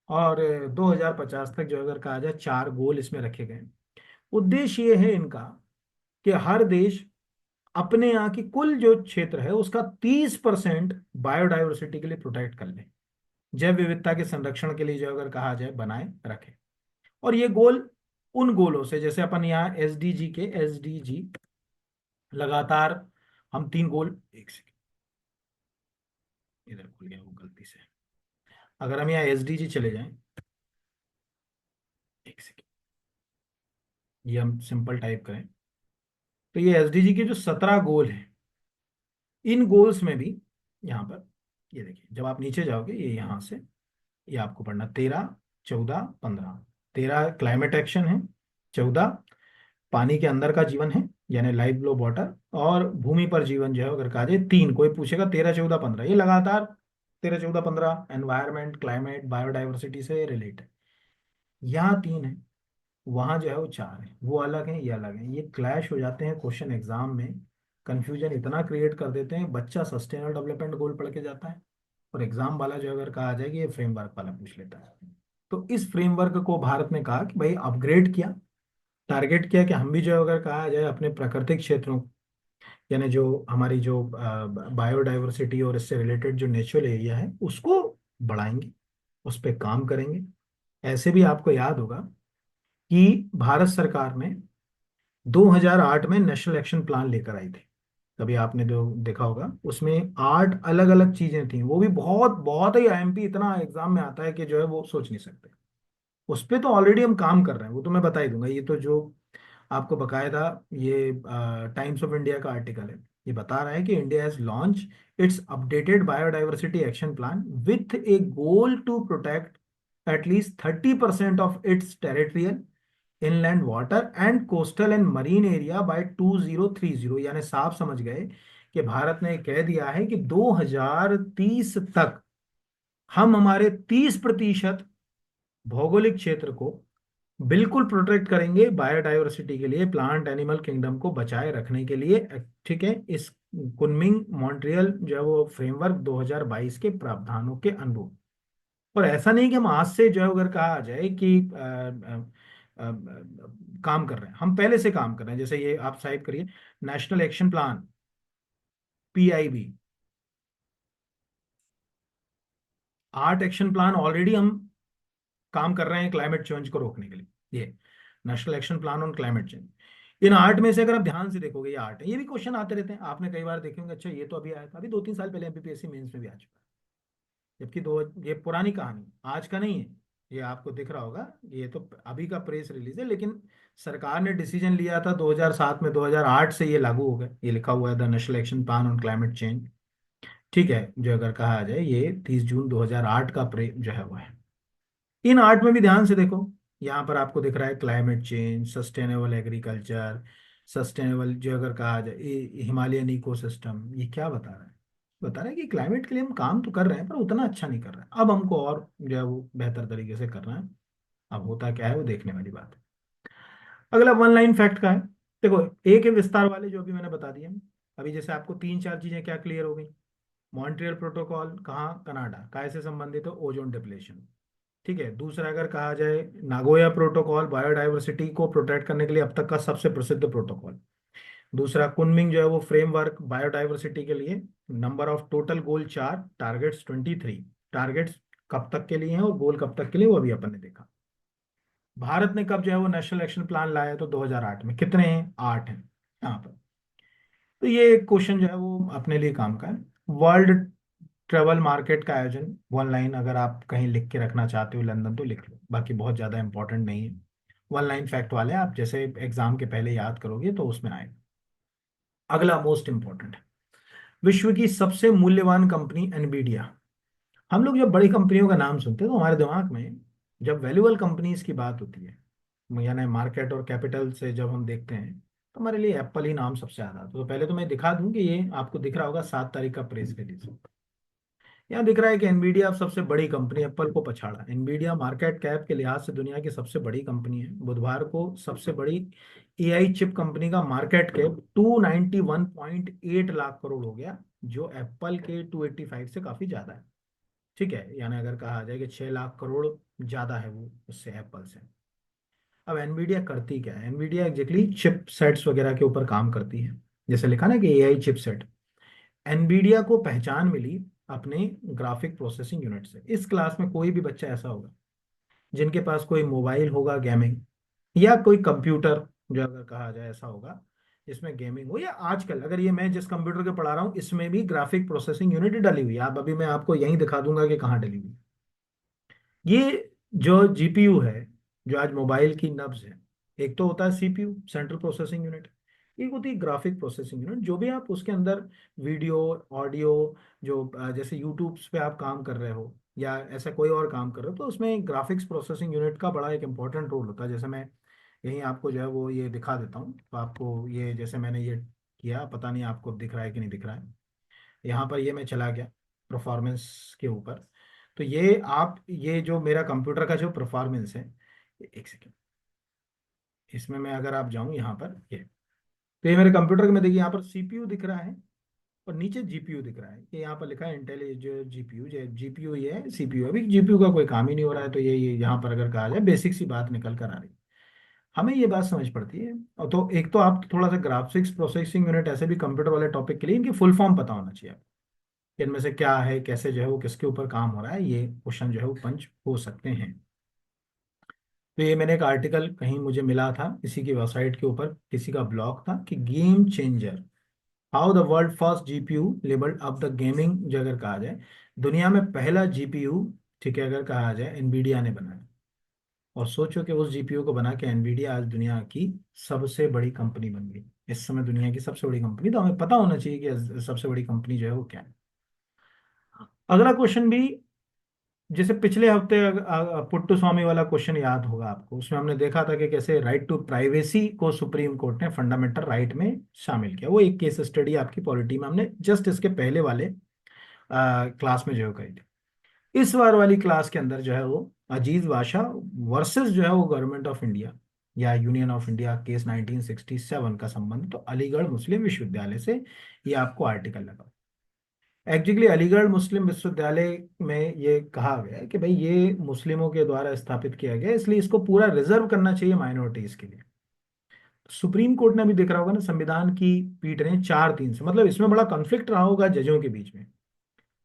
और 2050 तक जो अगर कहा जाए 4 गोल इसमें रखे गए हैं। उद्देश्य ये है इनका कि हर देश अपने यहाँ की कुल जो क्षेत्र है उसका 30% बायोडाइवर्सिटी के लिए प्रोटेक्ट कर ले, जैव विविधता के संरक्षण के लिए जो अगर कहा जाए बनाए रखे। और ये गोल उन गोलों से, जैसे अपन यहाँ एसडीजी लगातार हम 3 गोल, एक सेकेंड इधर खुल गया वो गलती से, अगर हम यहाँ एसडीजी चले जाएं, एक सेकेंड, ये हम सिंपल टाइप करें तो ये एसडीजी के जो 17 गोल हैं, इन गोल्स में भी यहाँ पर ये देखिए, जब आप नीचे जाओगे ये यहाँ से, ये आपको पढ़ना 13, 14, 15। 13 क्लाइमेट एक्शन है, 14 पानी के अंदर का जीवन है यानी लाइफ ब्लो वाटर, और भूमि पर जीवन जो है अगर कहा जाए 3, कोई पूछेगा 13, 14, 15, ये लगातार 13, 14, 15 एनवायरमेंट क्लाइमेट बायोडाइवर्सिटी से रिलेटेड। यहाँ 3 है, वहाँ जो है वो 4 है, वो अलग है ये अलग है, ये क्लैश हो जाते हैं क्वेश्चन एग्जाम में, कंफ्यूजन इतना क्रिएट कर देते हैं, बच्चा सस्टेनेबल डेवलपमेंट गोल पढ़ के जाता है और एग्जाम वाला जो अगर कहा जाए कि ये फ्रेमवर्क वाला पूछ लेता है। तो इस फ्रेमवर्क को भारत ने कहा कि भाई अपग्रेड किया, टारगेट किया कि हम भी जो अगर कहा जाए अपने प्राकृतिक क्षेत्रों यानी जो हमारी जो बायोडाइवर्सिटी और इससे रिलेटेड जो नेचुरल एरिया है उसको बढ़ाएंगे, उस पर काम करेंगे। ऐसे भी आपको याद होगा कि भारत सरकार ने 2008 में नेशनल एक्शन प्लान लेकर आई थी, कभी आपने जो देखा होगा उसमें 8 अलग अलग चीजें थी, वो भी बहुत बहुत ही आईएमपी इतना एग्जाम में आता है कि जो है वो सोच नहीं सकते। उस पे तो ऑलरेडी हम काम कर रहे हैं, वो तो मैं बता ही दूंगा। ये तो जो आपको बकायदा ये टाइम्स ऑफ इंडिया का आर्टिकल है, ये बता रहा है कि India has launch its updated biodiversity action plan with a goal to protect at least 30% of its territorial inland water and coastal and marine area by 2030। यानी साफ समझ गए कि भारत ने कह दिया है कि 2030 तक हम हमारे 30% भौगोलिक क्षेत्र को बिल्कुल प्रोटेक्ट करेंगे बायोडाइवर्सिटी के लिए, प्लांट एनिमल किंगडम को बचाए रखने के लिए। ठीक है, इस कुनमिंग मॉन्ट्रियल जो है वो फ्रेमवर्क 2022 के प्रावधानों के अनुरूप। और ऐसा नहीं कि हम आज से जो है अगर कहा जाए कि काम कर रहे हैं, हम पहले से काम कर रहे हैं। जैसे ये आप टाइप करिए national action plan PIB, 8 action plan already हम काम कर रहे हैं क्लाइमेट चेंज को रोकने के लिए। ये national action plan on climate change, इन 8 में से अगर आप ध्यान से देखोगे ये 8 है, ये भी क्वेश्चन आते रहते हैं, आपने कई बार देखे होंगे। अच्छा ये तो अभी आया था, अभी 2-3 साल पहले एमपीपीएससी मेंस में भी आ चुका है, जबकि दो, ये पुरानी कहानी आज का नहीं है। ये आपको दिख रहा होगा, ये तो अभी का प्रेस रिलीज है, लेकिन सरकार ने डिसीजन लिया था 2007 में, 2008 से ये लागू हो गया। ये लिखा हुआ है the national action plan on climate change. ठीक है, जो अगर कहा जाए ये 30 जून 2008 का प्रे जो है वो है। इन आर्ट में भी ध्यान से देखो, यहाँ पर आपको दिख रहा है climate change, sustainable agriculture, sustainable जो अगर कहा जाए हिमालयन इकोसिस्टम, ये क्या बता रहा है? बता रहा है कि क्लाइमेट के लिए हम काम तो कर रहे हैं पर उतना अच्छा नहीं कर रहे हैं, अब हमको और जो है वो बेहतर तरीके से करना है। अब होता क्या है वो देखने वाली बात है। अगला वन लाइन फैक्ट का है। देखो, एक है विस्तार वाले जो अभी मैंने बता दिए। अभी जैसे आपको तीन चार चीजें क्या क्लियर हो गई। मॉन्ट्रियल प्रोटोकॉल कहाँ, कनाडा काय से संबंधित है, ओजोन डिप्लेशन। ठीक है, दूसरा अगर कहा जाए नागोया प्रोटोकॉल, बायोडायवर्सिटी को प्रोटेक्ट करने के लिए अब तक का सबसे प्रसिद्ध प्रोटोकॉल। दूसरा कुनमिंग जो है वो फ्रेमवर्क बायोडायवर्सिटी के लिए। Number of total goal 4, targets 23। Targets कब तक के लिए हैं और गोल कब तक के लिए वो अभी अपन ने देखा। भारत ने कब जो है वो नेशनल एक्शन प्लान लाया तो 2008 में। कितने हैं? 8 हैं यहाँ पर। तो ये क्वेश्चन जो है वो अपने लिए काम का है। वर्ल्ड ट्रेवल मार्केट का आयोजन, वन लाइन अगर आप कहीं लिख के रखना चाहते हो लंदन तो लिख लो, बाकी बहुत ज़्यादा इंपॉर्टेंट नहीं है। वन लाइन फैक्ट वाले आप जैसे एग्जाम के पहले याद करोगे तो उसमें आएगा। अगला मोस्ट इंपॉर्टेंट, विश्व की सबसे मूल्यवान कंपनी एनवीडिया। हम लोग जब बड़ी कंपनियों का नाम सुनते हैं तो हमारे दिमाग में जब वैल्यूएबल कंपनीज की बात होती है, यानी मार्केट और कैपिटल से जब हम देखते हैं, तो हमारे लिए एप्पल ही नाम सबसे ज्यादा आता है। तो पहले तो मैं दिखा दूं कि ये आपको दिख रहा होगा 7 तारीख का प्रेस रिलीज। यहाँ दिख रहा है कि एनवीडिया अब सबसे बड़ी कंपनी, एप्पल को पछाड़ा। एनवीडिया मार्केट कैप के लिहाज से दुनिया की सबसे बड़ी कंपनी है। बुधवार को सबसे बड़ी एआई चिप कंपनी का मार्केट कैप 291.8 लाख करोड़ हो गया, जो एप्पल के 285 से काफी ज्यादा है। ठीक है, यानी अगर कहा जाए कि 6 लाख करोड़ ज्यादा है वो उससे, एप्पल से। अब एनवीडिया करती क्या है? एनवीडिया एग्जैक्टली चिप सेट्स वगैरह के ऊपर काम करती है। जैसे लिखा ना कि एआई चिप सेट। एनवीडिया को पहचान मिली अपने ग्राफिक प्रोसेसिंग यूनिट से। इस क्लास में कोई भी बच्चा ऐसा होगा जिनके पास कोई मोबाइल होगा गेमिंग, या कोई कंप्यूटर जो अगर कहा जाए ऐसा होगा जिसमें गेमिंग हो, या आजकल अगर ये मैं जिस कंप्यूटर के पढ़ा रहा हूँ इसमें भी ग्राफिक प्रोसेसिंग यूनिट डली हुई है। आप अभी मैं आपको यहीं दिखा दूंगा कि कहाँ डली हुई है। ये जो जीपीयू है, जो आज मोबाइल की नब्ज है, एक तो होता है सीपीयू, सेंट्रल प्रोसेसिंग यूनिट। एक होती है ग्राफिक प्रोसेसिंग यूनिट, जो भी आप उसके अंदर वीडियो, ऑडियो, जो जैसे यूट्यूब पे आप काम कर रहे हो या ऐसा कोई और काम कर रहे हो, तो उसमें ग्राफिक्स प्रोसेसिंग यूनिट का बड़ा एक इंपॉर्टेंट रोल होता है। जैसे मैं यहीं आपको जो है वो ये दिखा देता हूँ, तो आपको ये जैसे मैंने ये किया, पता नहीं आपको दिख रहा है कि नहीं दिख रहा है। यहाँ पर ये मैं चला गया परफॉर्मेंस के ऊपर। तो ये आप, ये जो मेरा कंप्यूटर का जो परफॉर्मेंस है, एक सेकेंड, इसमें मैं अगर आप जाऊँ यहाँ पर, ये तो ये मेरे कंप्यूटर में देखिए यहाँ पर सीपीयू दिख रहा है और नीचे जीपीयू दिख रहा है। ये यहाँ पर लिखा है इंटेल जो जीपीयू, जो जीपीयू ये है सीपीयू। अभी जीपीयू का कोई काम ही नहीं हो रहा है, तो ये यहाँ पर अगर कहा जाए बेसिक सी बात निकल कर आ रही है। हमें ये बात समझ पड़ती है। और तो एक तो आप थोड़ा सा ग्राफिक्स प्रोसेसिंग यूनिट ऐसे भी कंप्यूटर वाले टॉपिक के लिए इनकी फुल फॉर्म पता होना चाहिए। इनमें से क्या है, कैसे जो है वो किसके ऊपर काम हो रहा है, ये क्वेश्चन जो है वो पंच हो सकते हैं। तो ये मैंने एक आर्टिकल कहीं मुझे मिला था इसी की वेबसाइट के ऊपर, किसी का ब्लॉग था कि game changer, how the world first GPU labelled up the gaming, जो अगर कहा जाए दुनिया में पहला जीपीयू, ठीक है, अगर कहा जाए एनवीडिया ने बनाया। और सोचो कि उस जीपीयू को बना के एनवीडिया आज दुनिया की सबसे बड़ी कंपनी बन गई। इस समय दुनिया की सबसे बड़ी कंपनी, तो हमें पता होना चाहिए कि सबसे बड़ी कंपनी जो है वो क्या है। अगला क्वेश्चन भी, जैसे पिछले हफ्ते पुट्टू स्वामी वाला क्वेश्चन याद होगा आपको, उसमें हमने देखा था कि कैसे राइट टू प्राइवेसी को सुप्रीम कोर्ट ने फंडामेंटल राइट में शामिल किया। वो एक केस स्टडी आपकी पॉलिटी में हमने जस्ट इसके पहले वाले क्लास में जो है करी थी। इस बार वाली क्लास के अंदर जो है वो अजीज बाशा वर्सेस जो है वो गवर्नमेंट ऑफ इंडिया या यूनियन ऑफ इंडिया केस 1967 का संबंध, तो अलीगढ़ मुस्लिम विश्वविद्यालय से ये आपको आर्टिकल लगा। एक्चुअली अलीगढ़ मुस्लिम विश्वविद्यालय में ये कहा गया है कि भाई ये मुस्लिमों के द्वारा स्थापित किया गया है, इसलिए इसको पूरा रिजर्व करना चाहिए माइनॉरिटीज के लिए। सुप्रीम कोर्ट ने अभी देख रहा होगा ना, संविधान की पीठ ने 4-3 से, मतलब इसमें बड़ा कॉन्फ्लिक्ट रहा होगा जजों के बीच में,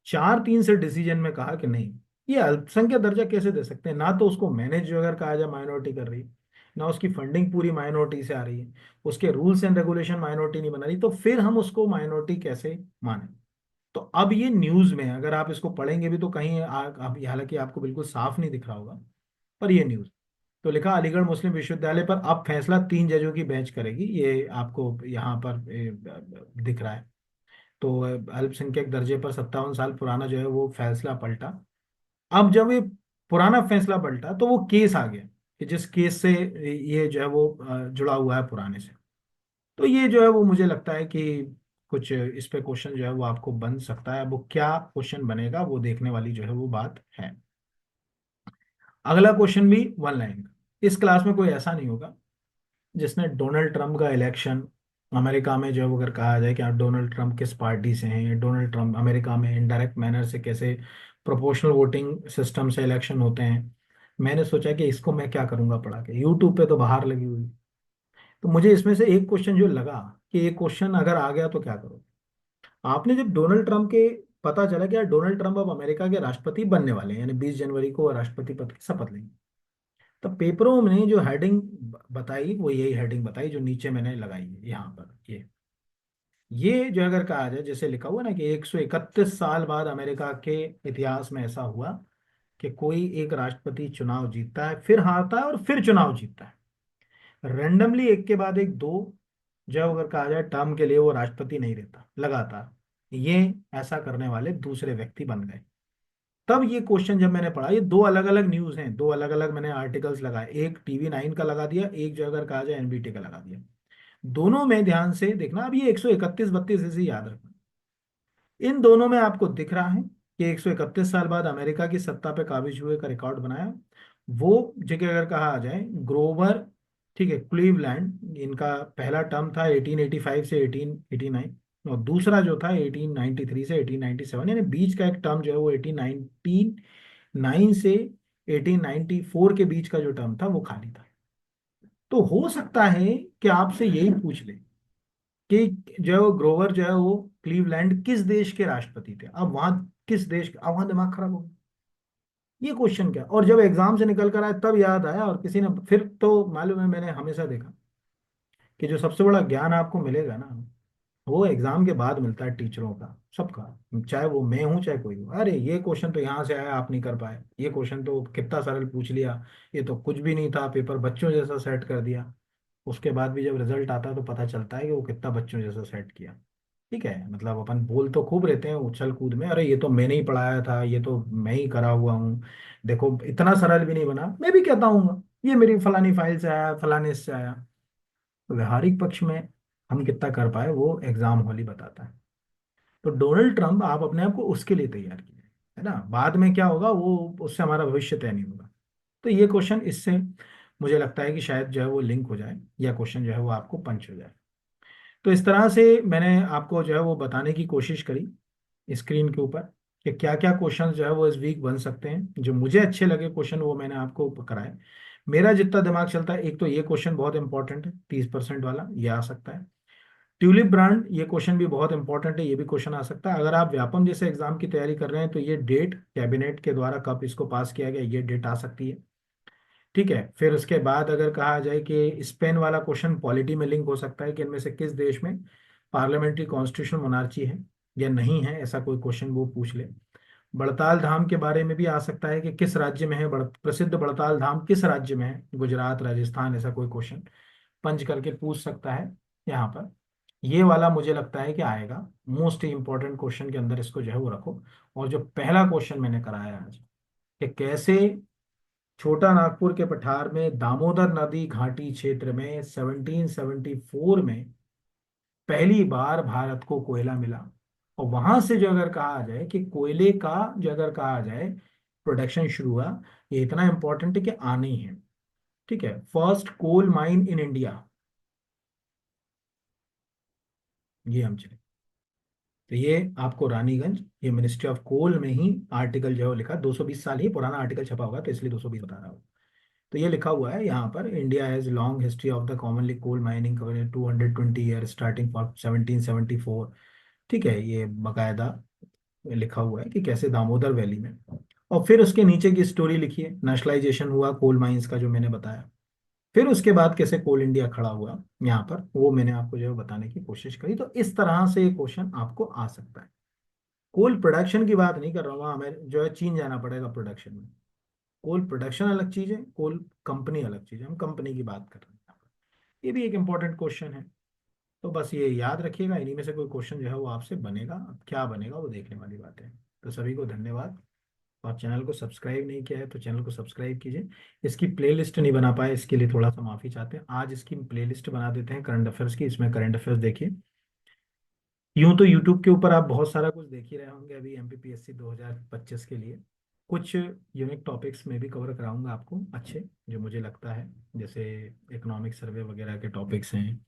4-3 से डिसीजन में कहा कि नहीं, ये अल्पसंख्यक दर्जा कैसे दे सकते हैं? ना तो उसको मैनेज जो अगर कहा जाए माइनॉरिटी कर रही है, ना उसकी फंडिंग पूरी माइनॉरिटी से आ रही है, उसके रूल्स एंड रेगुलेशन माइनॉरिटी नहीं बना रही, तो फिर हम उसको माइनॉरिटी कैसे माने? तो अब ये न्यूज में अगर आप इसको पढ़ेंगे भी तो कहीं आप, हालांकि आपको बिल्कुल साफ नहीं दिख रहा होगा, पर ये न्यूज तो लिखा अलीगढ़ मुस्लिम विश्वविद्यालय पर अब फैसला 3 जजों की बेंच करेगी। ये आपको यहाँ पर दिख रहा है। तो अल्पसंख्यक दर्जे पर 57 साल पुराना जो है वो फैसला पलटा। अब जब ये पुराना फैसला पलटा तो वो केस आ गया कि जिस केस से ये जो है वो जुड़ा हुआ है पुराने से। तो ये जो है वो मुझे लगता है कि कुछ इस पे क्वेश्चन जो है वो आपको बन सकता है। अब वो क्या क्वेश्चन बनेगा वो देखने वाली जो है वो बात है। अगला क्वेश्चन भी वन लाइन का। इस क्लास में कोई ऐसा नहीं होगा जिसने डोनाल्ड ट्रंप का इलेक्शन अमेरिका में जो है वो अगर कहा जाए कि आप डोनाल्ड ट्रंप किस पार्टी से हैं, डोनाल्ड ट्रंप अमेरिका में इनडायरेक्ट मैनर से कैसे प्रोपोर्शनल वोटिंग सिस्टम से इलेक्शन होते हैं। मैंने सोचा कि इसको मैं क्या करूंगा पढ़ा के, यूट्यूब पे तो बाहर लगी हुई। तो मुझे इसमें से एक क्वेश्चन जो लगा कि एक क्वेश्चन अगर आ गया तो क्या करो। आपने जब डोनाल्ड ट्रंप के पता चला कि यार डोनाल्ड ट्रंप अब अमेरिका के राष्ट्रपति बनने वाले हैं, यानी 20 जनवरी को वो राष्ट्रपति पद की शपथ लेंगे, तो पेपरों में जो हेडिंग बताई वो यही हेडिंग बताई जो नीचे मैंने लगाई है यहाँ पर। ये जो अगर कहा जाए जैसे लिखा हुआ ना कि 131 साल बाद अमेरिका के इतिहास में ऐसा हुआ कि कोई एक राष्ट्रपति चुनाव जीतता है, फिर हारता है और फिर चुनाव जीतता है रेंडमली, एक के बाद एक दो, जब अगर कहा जाए टर्म के लिए वो राष्ट्रपति नहीं रहता लगातार, ये ऐसा करने वाले दूसरे व्यक्ति बन गए। तब ये क्वेश्चन जब मैंने पढ़ा, ये दो अलग अलग न्यूज हैं, दो अलग अलग मैंने आर्टिकल्स लगाए, एक टीवी 9 का लगा दिया, एक जो अगर कहा जाए एनबीटी का लगा दिया। दोनों में ध्यान से देखना, अब ये 131 32 इसे याद रखना। इन दोनों में आपको दिख रहा है कि 131 साल बाद अमेरिका की सत्ता पे काबिज हुए का रिकॉर्ड बनाया। वो जगह अगर कहा जाए ग्रोवर, ठीक है, क्लीवलैंड, इनका पहला टर्म था 1885 से 1889, और दूसरा जो था 1893 से 1897, यानी बीच का एक टर्म जो है वो 1899 से 1894 के बीच का जो टर्म था वो खाली था। तो हो सकता है कि आपसे यही पूछ ले कि जो है वो ग्रोवर जो है वो क्लीवलैंड किस देश के राष्ट्रपति थे। अब वहां किस देश अब वहां दिमाग खराब हो गया, ये क्वेश्चन क्या, और जब एग्जाम से निकल कर आया तब याद आया, और किसी ने फिर तो मालूम है, मैंने हमेशा देखा कि जो सबसे बड़ा ज्ञान आपको मिलेगा ना वो एग्जाम के बाद मिलता है टीचरों का, सबका, चाहे वो मैं हूं चाहे कोई हो। अरे ये क्वेश्चन तो यहाँ से आया आप नहीं कर पाए, ये क्वेश्चन तो कितना सरल पूछ लिया, ये तो कुछ भी नहीं था, पेपर बच्चों जैसा सेट कर दिया। उसके बाद भी जब रिजल्ट आता है तो पता चलता है कि वो कितना बच्चों जैसा सेट किया। ठीक है, मतलब अपन बोल तो खूब रहते हैं उछल कूद में, अरे ये तो मैंने ही पढ़ाया था, ये तो मैं ही करा हुआ हूँ, देखो इतना सरल भी नहीं बना, मैं भी कहता हूँ ये मेरी फलानी फाइल से आया, फलाने से आया। तो व्यवहारिक पक्ष में हम कितना कर पाए वो एग्जाम हॉल ही बताता है। तो डोनाल्ड ट्रंप, आप अपने आप को उसके लिए तैयार कीजिए, है ना, बाद में क्या होगा वो उससे हमारा भविष्य तय नहीं होगा। तो ये क्वेश्चन इससे मुझे लगता है कि शायद जो है वो लिंक हो जाए, या क्वेश्चन जो है वो आपको पंच हो जाए। तो इस तरह से मैंने आपको जो है वो बताने की कोशिश करी स्क्रीन के ऊपर कि क्या क्या क्वेश्चन जो है वो इस वीक बन सकते हैं। जो मुझे अच्छे लगे क्वेश्चन वो मैंने आपको कराए। मेरा जितना दिमाग चलता है, एक तो ये क्वेश्चन बहुत इंपॉर्टेंट है, 30% वाला, ये आ सकता है। ट्यूलिप ब्रांड, ये क्वेश्चन भी बहुत इंपॉर्टेंट है, ये भी क्वेश्चन आ सकता है। अगर आप व्यापम जैसे एग्जाम की तैयारी कर रहे हैं तो ये डेट कैबिनेट के द्वारा कब इसको पास किया गया, ये डेट आ सकती है। ठीक है, फिर उसके बाद अगर कहा जाए कि स्पेन वाला क्वेश्चन पॉलिटी में लिंक हो सकता है कि इनमें से किस देश में पार्लियामेंट्री कॉन्स्टिट्यूशन मोनार्ची है या नहीं है, ऐसा कोई क्वेश्चन वो पूछ ले। बड़ताल धाम के बारे में भी आ सकता है कि किस राज्य में है, प्रसिद्ध बड़ताल धाम किस राज्य में है, गुजरात, राजस्थान, ऐसा कोई क्वेश्चन पंच करके पूछ सकता है यहाँ पर। ये वाला मुझे लगता है कि आएगा, मोस्ट इंपॉर्टेंट क्वेश्चन के अंदर इसको जो है वो रखो। और जो पहला क्वेश्चन मैंने कराया आज कि कैसे छोटा नागपुर के पठार में दामोदर नदी घाटी क्षेत्र में 1774 में पहली बार भारत को कोयला मिला, और वहां से जो अगर कहा जाए कि कोयले का जो अगर कहा जाए प्रोडक्शन शुरू हुआ, ये इतना इंपॉर्टेंट है कि आना ही है। ठीक है, first coal mine in India, ये हम चले। तो ये आपको रानीगंज, ये मिनिस्ट्री ऑफ कोल में ही आर्टिकल जो है वो लिखा, 220 साल ही पुराना आर्टिकल छपा होगा तो इसलिए 220 बता रहा हूँ। तो ये लिखा हुआ है यहाँ पर, India has long history of the commonly coal mining covering 220 year starting from 1774। ठीक है, ये बकायदा लिखा हुआ है कि कैसे दामोदर वैली में, और फिर उसके नीचे की स्टोरी लिखी है, नेशनलाइजेशन हुआ कोल माइंस का जो मैंने बताया, फिर उसके बाद कैसे कोल इंडिया खड़ा हुआ यहाँ पर, वो मैंने आपको जो है बताने की कोशिश करी। तो इस तरह से ये क्वेश्चन आपको आ सकता है। कोल प्रोडक्शन की बात नहीं कर रहा हूँ, हमें जो है चीन जाना पड़ेगा प्रोडक्शन में। कोल प्रोडक्शन अलग चीज है, कोल कंपनी अलग चीज है, हम कंपनी की बात कर रहे हैं यहाँ पर। ये भी एक इंपॉर्टेंट क्वेश्चन है। तो बस ये याद रखिएगा, इन्हीं में से कोई क्वेश्चन जो है वो आपसे बनेगा। अब क्या बनेगा वो देखने वाली बात है। तो सभी को धन्यवाद। आप चैनल को सब्सक्राइब नहीं किया है तो चैनल को सब्सक्राइब कीजिए। इसकी प्लेलिस्ट नहीं बना पाए, इसके लिए थोड़ा सा माफ़ी चाहते हैं। आज इसकी प्लेलिस्ट बना देते हैं करंट अफेयर्स की, इसमें करंट अफेयर्स देखिए। यूं तो यूट्यूब के ऊपर आप बहुत सारा कुछ देख ही रहे होंगे अभी एमपीपीएससी 2025 के लिए। कुछ यूनिक टॉपिक्स में भी कवर कराऊंगा आपको अच्छे, जो मुझे लगता है, जैसे इकोनॉमिक सर्वे वगैरह के टॉपिक्स हैं,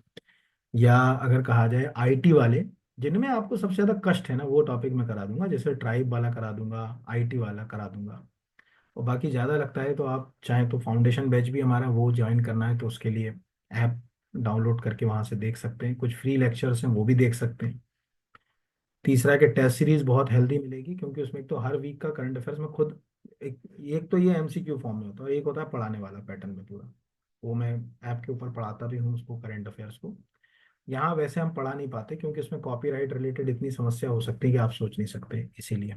या अगर कहा जाए आईटी वाले, जिनमें आपको सबसे ज़्यादा कष्ट है ना, वो टॉपिक मैं करा दूंगा। जैसे ट्राइब वाला करा दूंगा, आईटी वाला करा दूंगा। और बाकी ज़्यादा लगता है तो आप चाहें तो फाउंडेशन बैच भी हमारा वो ज्वाइन करना है तो उसके लिए ऐप डाउनलोड करके वहाँ से देख सकते हैं। कुछ फ्री लेक्चर्स हैं वो भी देख सकते हैं। तीसरा कि टेस्ट सीरीज बहुत हेल्दी मिलेगी, क्योंकि उसमें एक तो हर वीक का करंट अफेयर्स में खुद एक तो ये एमसीक्यू फॉर्म में होता है, एक होता है पढ़ाने वाला पैटर्न में पूरा। वो मैं ऐप के ऊपर पढ़ाता भी हूँ उसको, करंट अफेयर्स को। यहाँ वैसे हम पढ़ा नहीं पाते क्योंकि उसमें कॉपीराइट रिलेटेड इतनी समस्या हो सकती है कि आप सोच नहीं सकते, इसीलिए।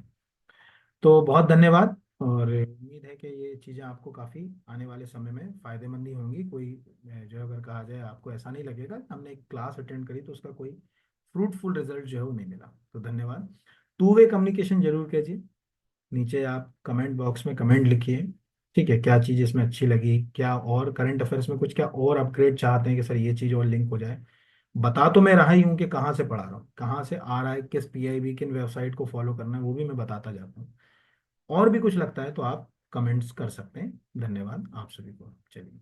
तो बहुत धन्यवाद। और उम्मीद है कि ये चीज़ें आपको काफ़ी आने वाले समय में फ़ायदेमंद ही होंगी। कोई जो अगर कहा जाए आपको ऐसा नहीं लगेगा कि हमने एक क्लास अटेंड करी तो उसका कोई फ्रूटफुल रिजल्ट जो है वो नहीं मिला, तो धन्यवाद। टू वे कम्युनिकेशन जरूर कीजिए। नीचे आप कमेंट बॉक्स में कमेंट लिखिए, ठीक है, क्या चीज़ इसमें अच्छी लगी, क्या और करंट अफेयर्स में कुछ क्या और अपग्रेड चाहते हैं कि सर ये चीज़ और लिंक हो जाए। बता तो मैं रहा ही हूँ कि कहाँ से पढ़ा रहा हूँ, कहाँ से आ रहा है, किस पीआईबी किन वेबसाइट को फॉलो करना है, वो भी मैं बताता जाता हूँ। और भी कुछ लगता है तो आप कमेंट्स कर सकते हैं। धन्यवाद आप सभी को, चलिए।